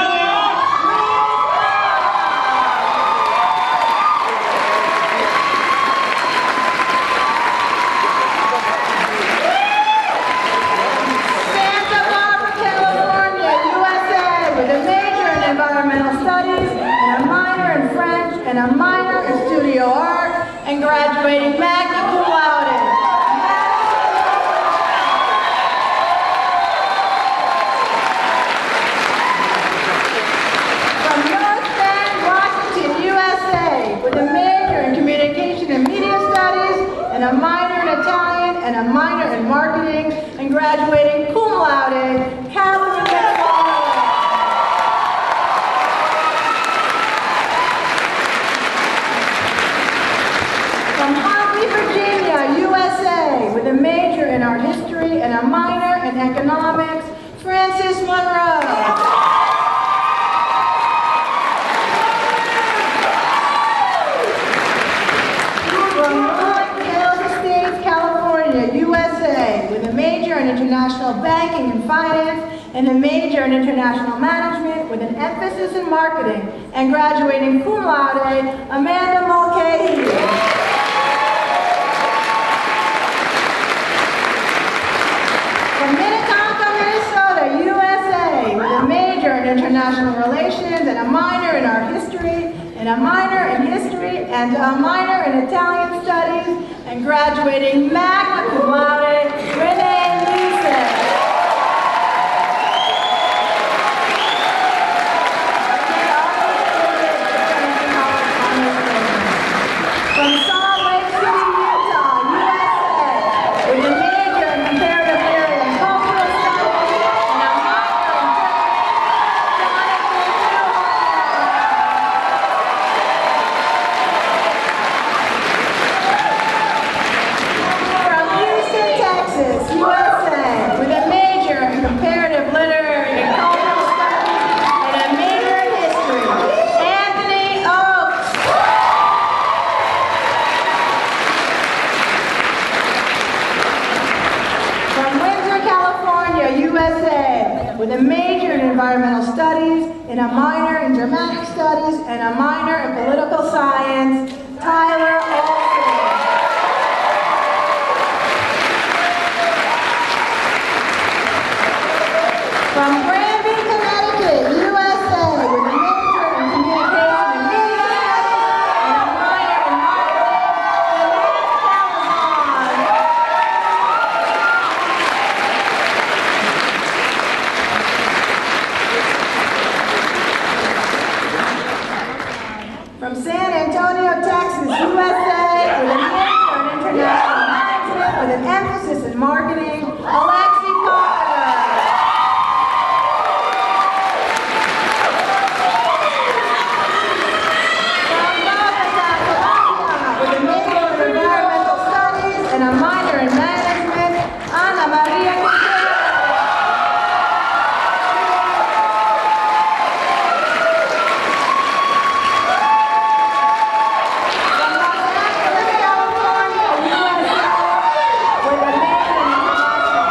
Santa Barbara, California, USA, with a major in environmental studies and a minor in French and a minor in studio art, and graduating magna cum laude. From North Bend, Washington, USA, with a major in communication and media studies and a minor in Italian and a minor in marketing, and graduating cum laude, Catherine McFarland. From Harvey, Virginia, USA, with a major in art history and a minor in economics, Francis Monroe. From Rolling Hills Estates, California, USA, with a major in international banking and finance and a major in international management with an emphasis in marketing, and graduating cum laude, Amanda Mulcahy. From Minnetonka, Minnesota, USA, with a major in international relations and a minor in art history, and a minor in history, and a minor in Italian studies, and graduating magna cum laude, Renee Lisa. From Salt Lake City, Utah, USA, with a major in comparative theory and cultural studies, and a minor in From Houston, Texas, USA, with a major in comparative literary and cultural studies, and a major in history, Anthony Oakes. From Windsor, California, USA, with a major in environmental studies, and a minor in Germanic studies, and a minor in political science, Tyler Olson. From Granby, Connecticut, USA, with a major in communication and media studies, and a minor in marketing, From San Antonio, Texas, USA, with a major in international management with an emphasis in marketing, Alexi Carter. From Bogota, Colombia, with a major in environmental studies and a minor in management, Ana Maria Gutierrez. From Los Angeles, California, USA, with a major in international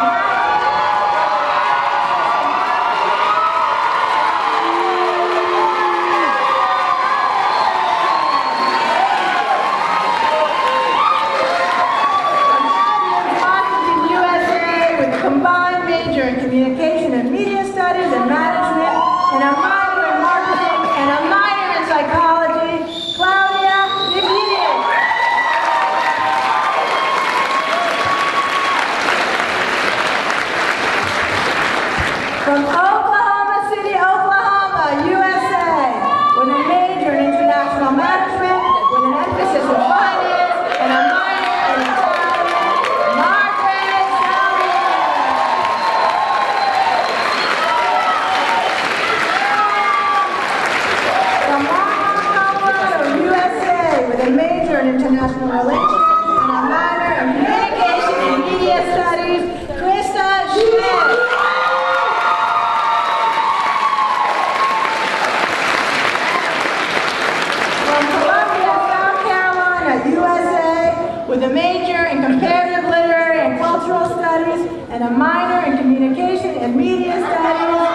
and a minor in Communication and Media Studies.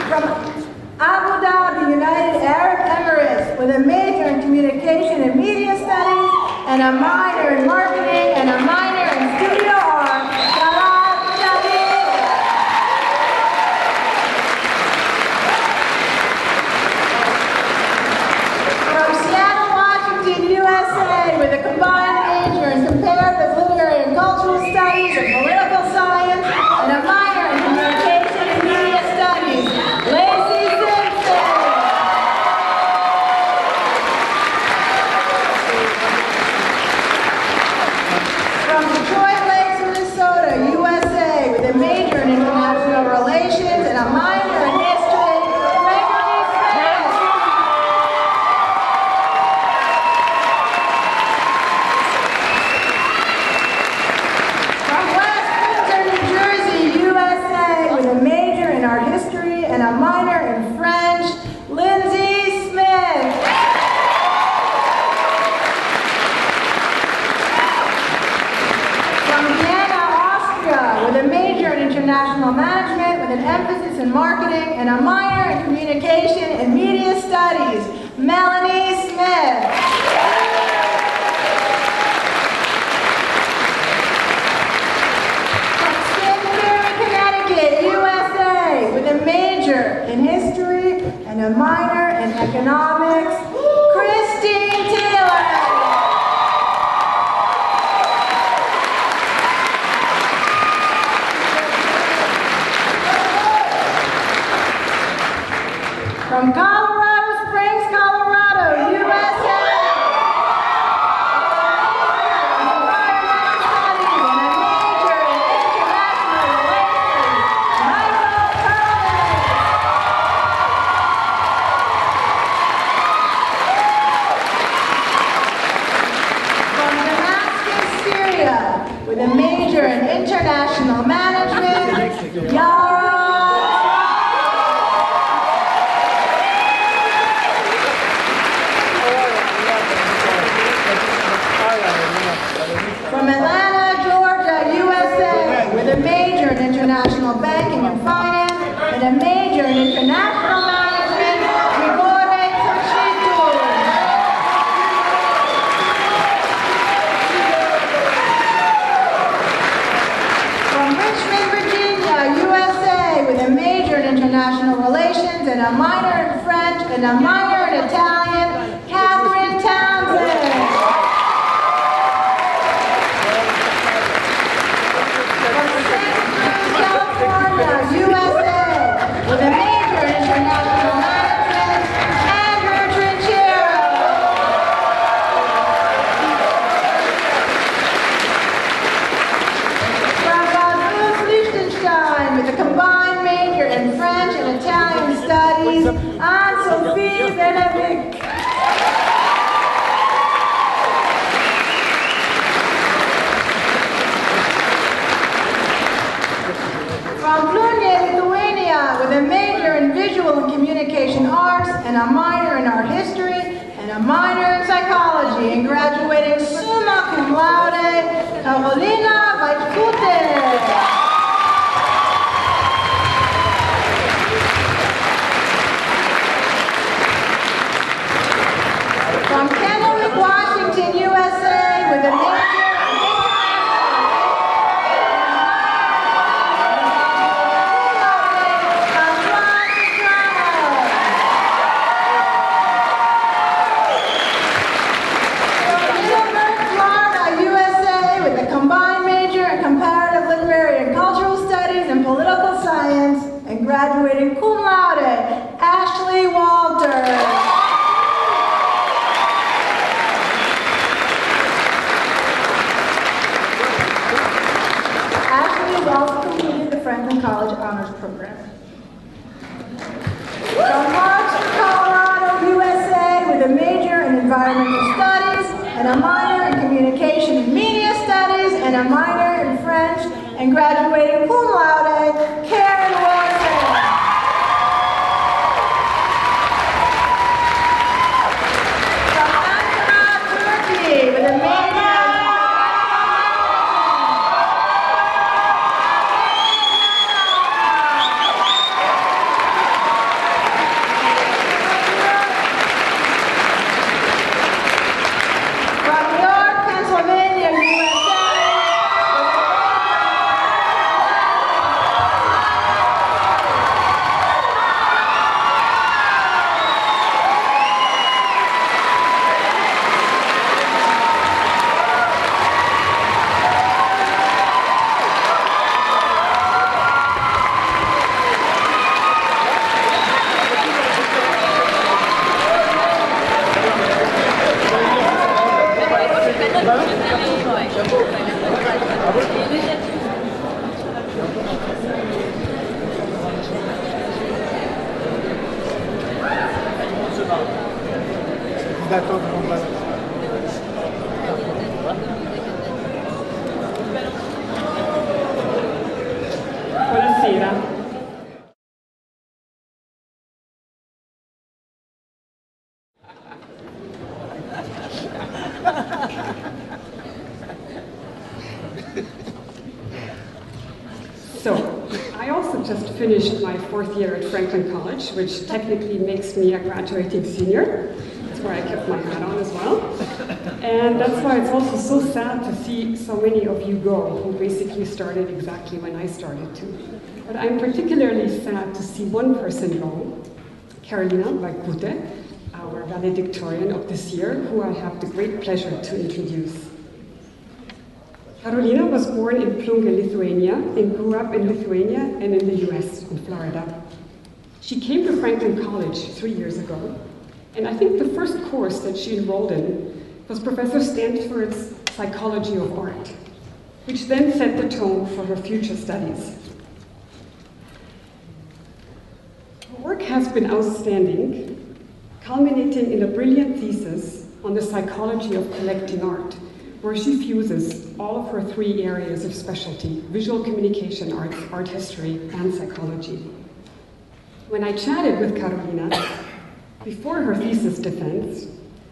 From Abu Dhabi, United Arab Emirates, with a major in Communication and Media Studies, and a minor in Marketing, and a minor in Studio Art. From Seattle, Washington, USA, with a combined major in Comparative Literary and Cultural Studies and Political Science, and a minor in Communication and Media Studies. Lacey Simpson. From Detroit Lakes, Minnesota, USA, with a major in International Relations and a minor in History, Gregory Smith. From Westminster, New Jersey, USA, with a major in Art History and a minor in French, Lindsay Smith. From Vienna, Austria, with a major in International Management with an emphasis in Marketing and a minor in Communication and Media Studies, Melanie Smith. From Simsbury, Connecticut, USA, with a major in History and a minor in Economics, Christine Taylor. From Colorado Springs, Colorado, USA. Environmental Studies and a major in International Relations, Michael Perlman. From Damascus, Syria, with a major in International Management, Yara. From Atlanta, Georgia, USA, with a major in International Banking and Finance and a major in International Management, Grigore Toshitu. From Richmond, Virginia, USA, with a major in International Relations and a minor in French and a minor in Italian, Catherine Townsend. California, USA, with a major in International Management, Andrew Trinchero. From Vaduz, Liechtenstein, with a combined major in French and Italian Studies, Anne-Sophie Venevic. From Plunje, Lithuania, with a major in Visual and Communication Arts and a minor in Art History and a minor in Psychology, and graduating summa cum laude, Carolina Vaitkute. From Kennewick, Washington, USA, with a major Political Science, and graduating cum laude, Ashley Walter. Ashley has also completed the Franklin College Honors Program. From March, Colorado, USA, with a major in Environmental Studies and a minor in Communication and Media Studies and a minor in French, and graduating cum laude, Karen Wilson. Buonasera. So, I also just finished my 4th year at Franklin College, which technically makes me a graduating senior. That's where I kept my hat on as well. And that's why it's also so sad to see so many of you go, who basically started exactly when I started too. But I'm particularly sad to see one person go, Carolina Vaikute, our valedictorian of this year, who I have the great pleasure to introduce. Carolina was born in Plunge, Lithuania, and grew up in Lithuania and in the US, in Florida. She came to Franklin College 3 years ago, and I think the first course that she enrolled in was Professor Stanford's Psychology of Art, which then set the tone for her future studies. Her work has been outstanding, culminating in a brilliant thesis on the psychology of collecting art, where she fuses all of her 3 areas of specialty: visual communication arts, art history, and psychology. When I chatted with Carolina before her thesis defense,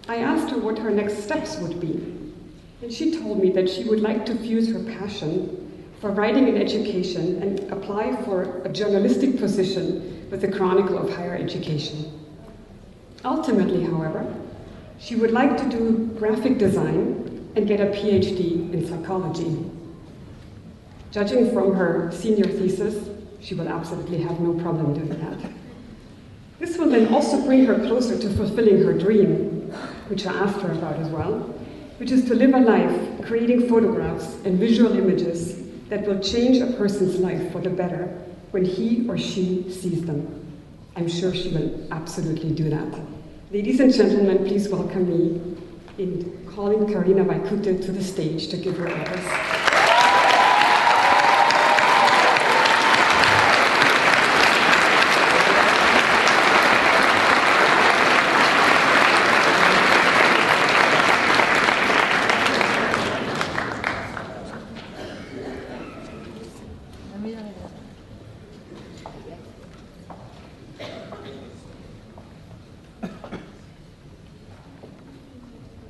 I asked her what her next steps would be. And she told me that she would like to fuse her passion for writing and education and apply for a journalistic position with the Chronicle of Higher Education. Ultimately, however, she would like to do graphic design and get a PhD in psychology. Judging from her senior thesis, she will absolutely have no problem doing that. This will then also bring her closer to fulfilling her dream, which I asked her about as well, which is to live a life creating photographs and visual images that will change a person's life for the better when he or she sees them. I'm sure she will absolutely do that. Ladies and gentlemen, please welcome me in calling Carolina Vaikute to the stage to give her address.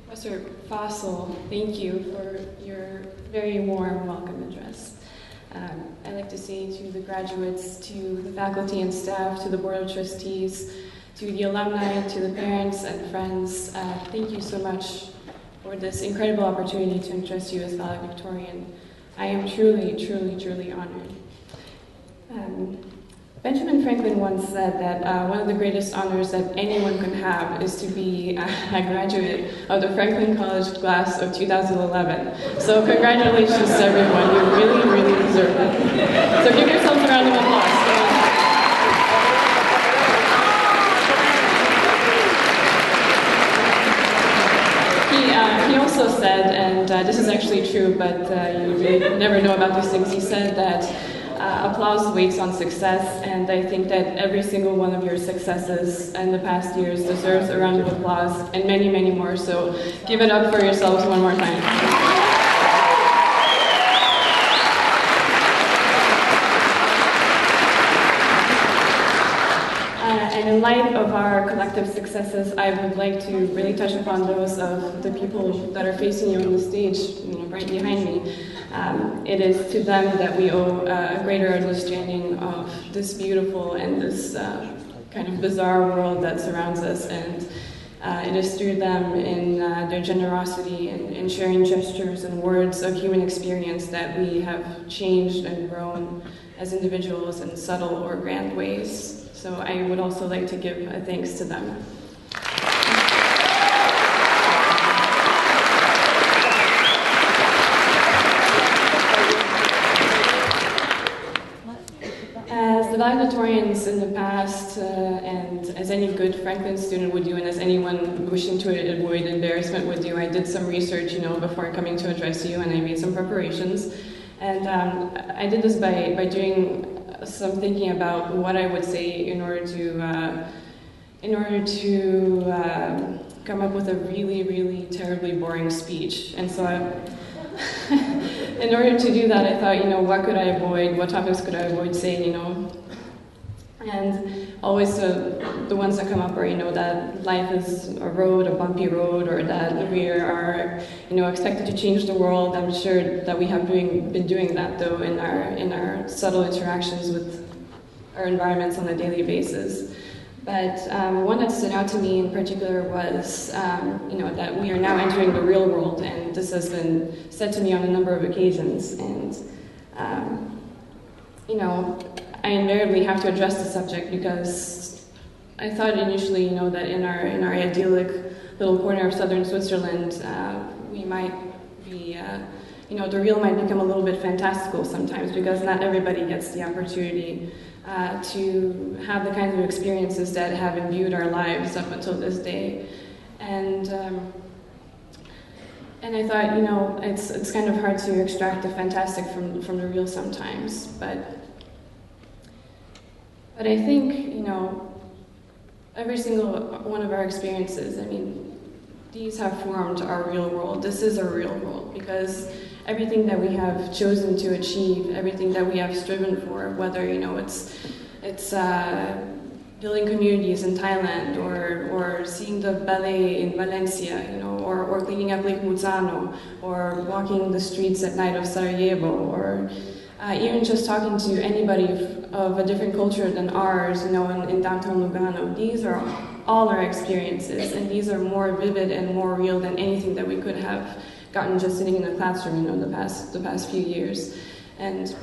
Professor Fossil, thank you for your very warm welcome address. I'd like to say to the graduates, to the faculty and staff, to the Board of Trustees, to the alumni, to the parents and friends, thank you so much for this incredible opportunity to address you as valedictorian. I am truly, truly, truly honored. Benjamin Franklin once said that one of the greatest honors that anyone can have is to be a graduate of the Franklin College class of 2011. So congratulations to everyone. You really, really deserve it. So give yourselves a round of applause. He also said, and this is actually true, but you never know about these things, he said that applause waits on success, and I think that every single one of your successes in the past years deserves a round of applause, and many, many more, so give it up for yourselves one more time. And in light of our collective successes, I would like to really touch upon those of the people that are facing you on the stage, right behind me. It is to them that we owe a greater understanding of this beautiful and this kind of bizarre world that surrounds us, and it is through them in their generosity and in sharing gestures and words of human experience that we have changed and grown as individuals in subtle or grand ways. So I would also like to give a thanks to them. As the valedictorians in the past, and as any good Franklin student would do, and as anyone wishing to avoid embarrassment would do, I did some research, before coming to address you, and I made some preparations. And I did this by doing some thinking about what I would say in order to come up with a really, really terribly boring speech. And so in order to do that, I thought, what could I avoid? What topics could I avoid saying, And always the ones that come up are, that life is a road, a bumpy road, or that we are, expected to change the world. I'm sure that we have been doing that, though, in our subtle interactions with our environments on a daily basis. But one that stood out to me in particular was, that we are now entering the real world, and this has been said to me on a number of occasions. And, I invariably have to address the subject because I thought initially, that in our idyllic little corner of southern Switzerland, we might be, the real might become a little bit fantastical sometimes because not everybody gets the opportunity to have the kinds of experiences that have imbued our lives up until this day. And I thought, it's kind of hard to extract the fantastic from the real sometimes, but I think, every single one of our experiences, these have formed our real world. This is our real world because everything that we have chosen to achieve, everything that we have striven for, whether, it's building communities in Thailand or seeing the ballet in Valencia, or cleaning up Lake Muzano, or walking the streets at night of Sarajevo, or even just talking to anybody of a different culture than ours, in downtown Lugano. These are all our experiences, and these are more vivid and more real than anything that we could have gotten just sitting in a classroom, the past few years. And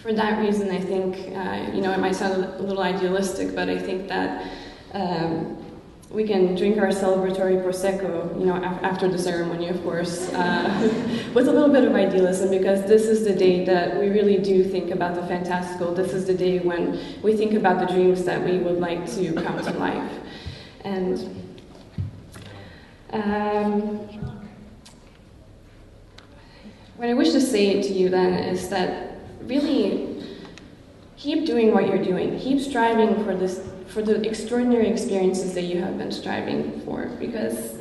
for that reason, I think, it might sound a little idealistic, but I think that we can drink our celebratory Prosecco, after the ceremony, of course, with a little bit of idealism, because this is the day that we really do think about the fantastical. This is the day when we think about the dreams that we would like to come to life. And what I wish to say to you then is that really keep doing what you're doing. Keep striving for the extraordinary experiences that you have been striving for, because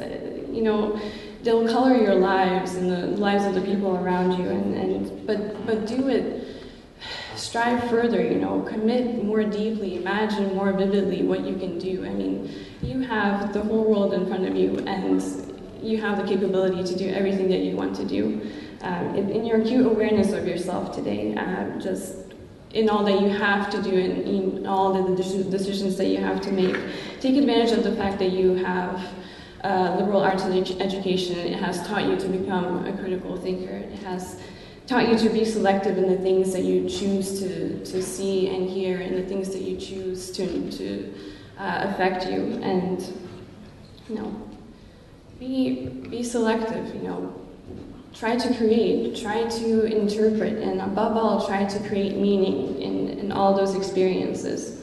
they'll color your lives and the lives of the people around you. But do it. Strive further. Commit more deeply. Imagine more vividly what you can do. You have the whole world in front of you, and you have the capability to do everything that you want to do. In your acute awareness of yourself today, just in all that you have to do, in all the decisions that you have to make, take advantage of the fact that you have liberal arts education. It has taught you to become a critical thinker. It has taught you to be selective in the things that you choose to see and hear, and the things that you choose to affect you. And be selective. Try to create, try to interpret, and above all, try to create meaning in all those experiences.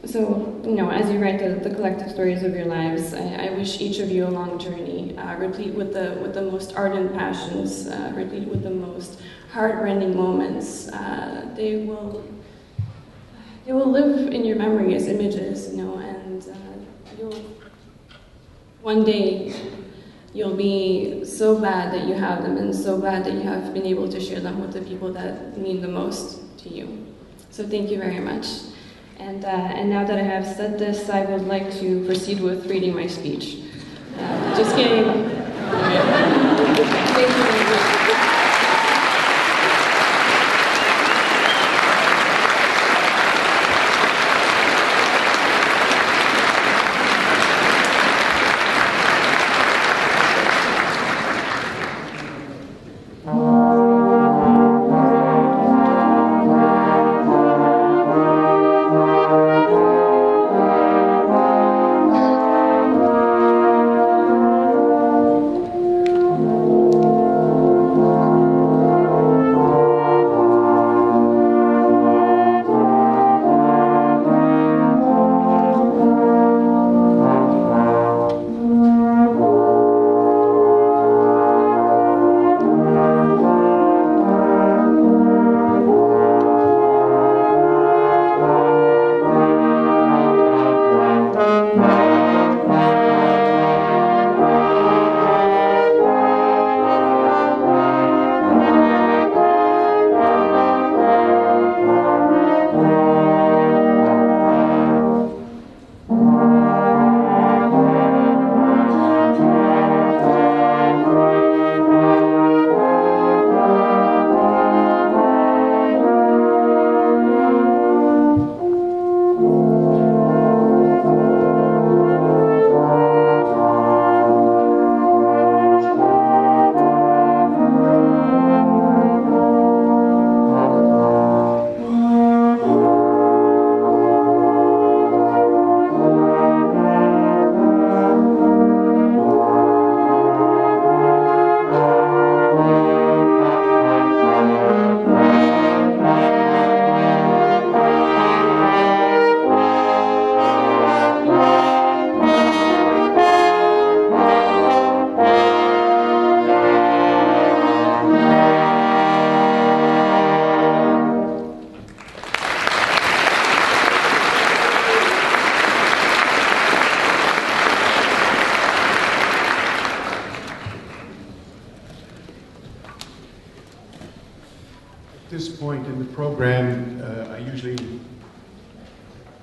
So, as you write the collective stories of your lives, I wish each of you a long journey, replete with the most ardent passions, replete with the most heart-rending moments. They will live in your memory as images, and one day you'll be so glad that you have them, and so glad that you have been able to share them with the people that mean the most to you. So thank you very much. And now that I have said this, I would like to proceed with reading my speech. Just kidding. Thank you very much. program, I usually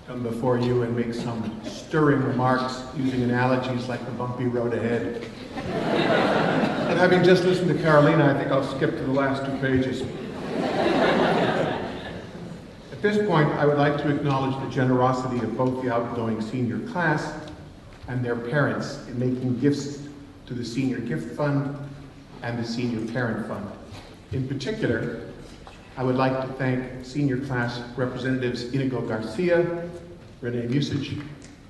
come before you and make some stirring remarks using analogies like the bumpy road ahead. But having just listened to Carolina, I think I'll skip to the last 2 pages. At this point, I would like to acknowledge the generosity of both the outgoing senior class and their parents in making gifts to the Senior Gift Fund and the Senior Parent Fund. In particular, I would like to thank senior class representatives Inigo Garcia, Renee Musich,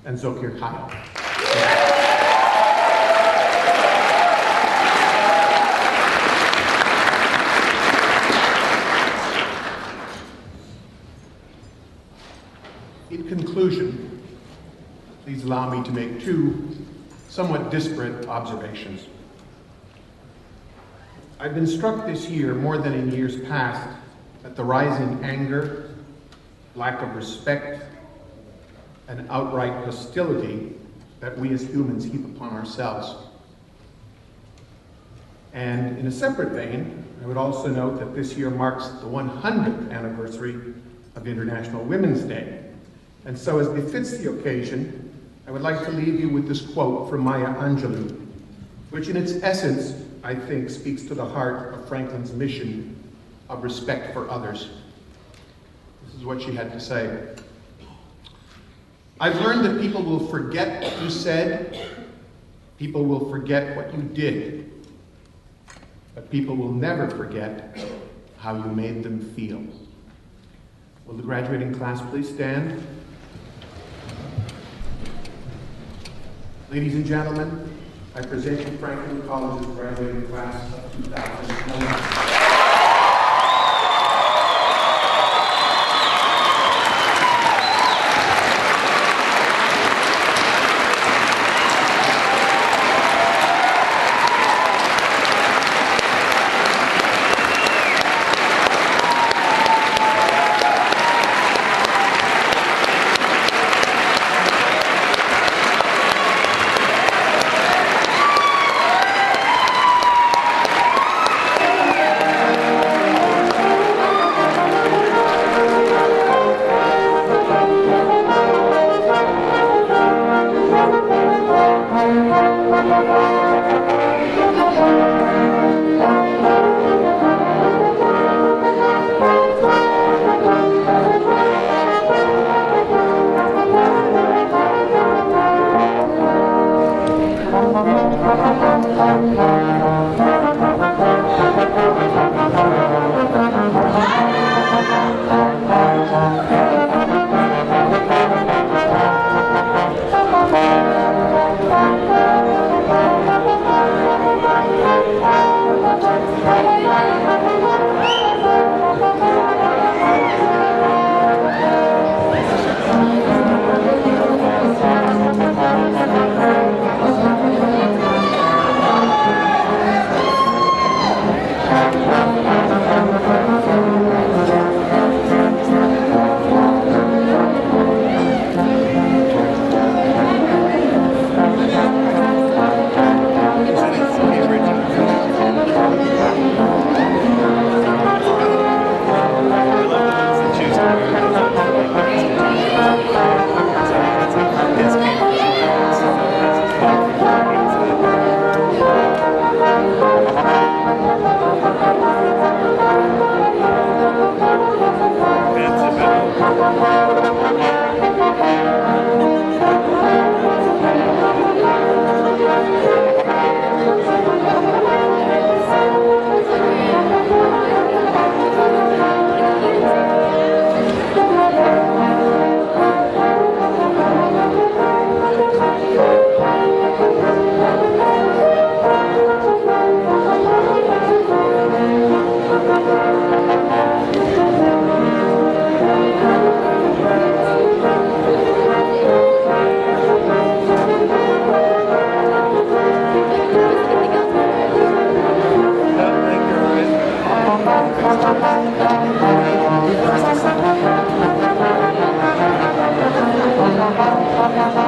and Zokir Kyle. In conclusion, please allow me to make 2 somewhat disparate observations. I've been struck this year, more than in years past, at the rising anger, lack of respect, and outright hostility that we as humans heap upon ourselves. And in a separate vein, I would also note that this year marks the 100th anniversary of International Women's Day. And so, as befits the occasion, I would like to leave you with this quote from Maya Angelou, which in its essence, I think, speaks to the heart of Franklin's mission of respect for others. This is what she had to say. I've learned that people will forget what you said, people will forget what you did, but people will never forget how you made them feel. Will the graduating class please stand? Ladies and gentlemen, I present you Franklin College's graduating class of 2011. Thank you.